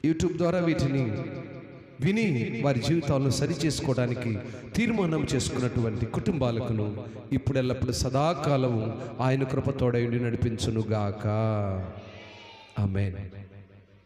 యూట్యూబ్ ద్వారా వీటిని విని వారి జీవితాలను సరిచేసుకోవడానికి తీర్మానం చేసుకున్నటువంటి కుటుంబాలకును ఇప్పుడు ఎల్లప్పుడు సదాకాలము ఆయన కృప తోడై నడిపించునుగాక. ఆమేన్.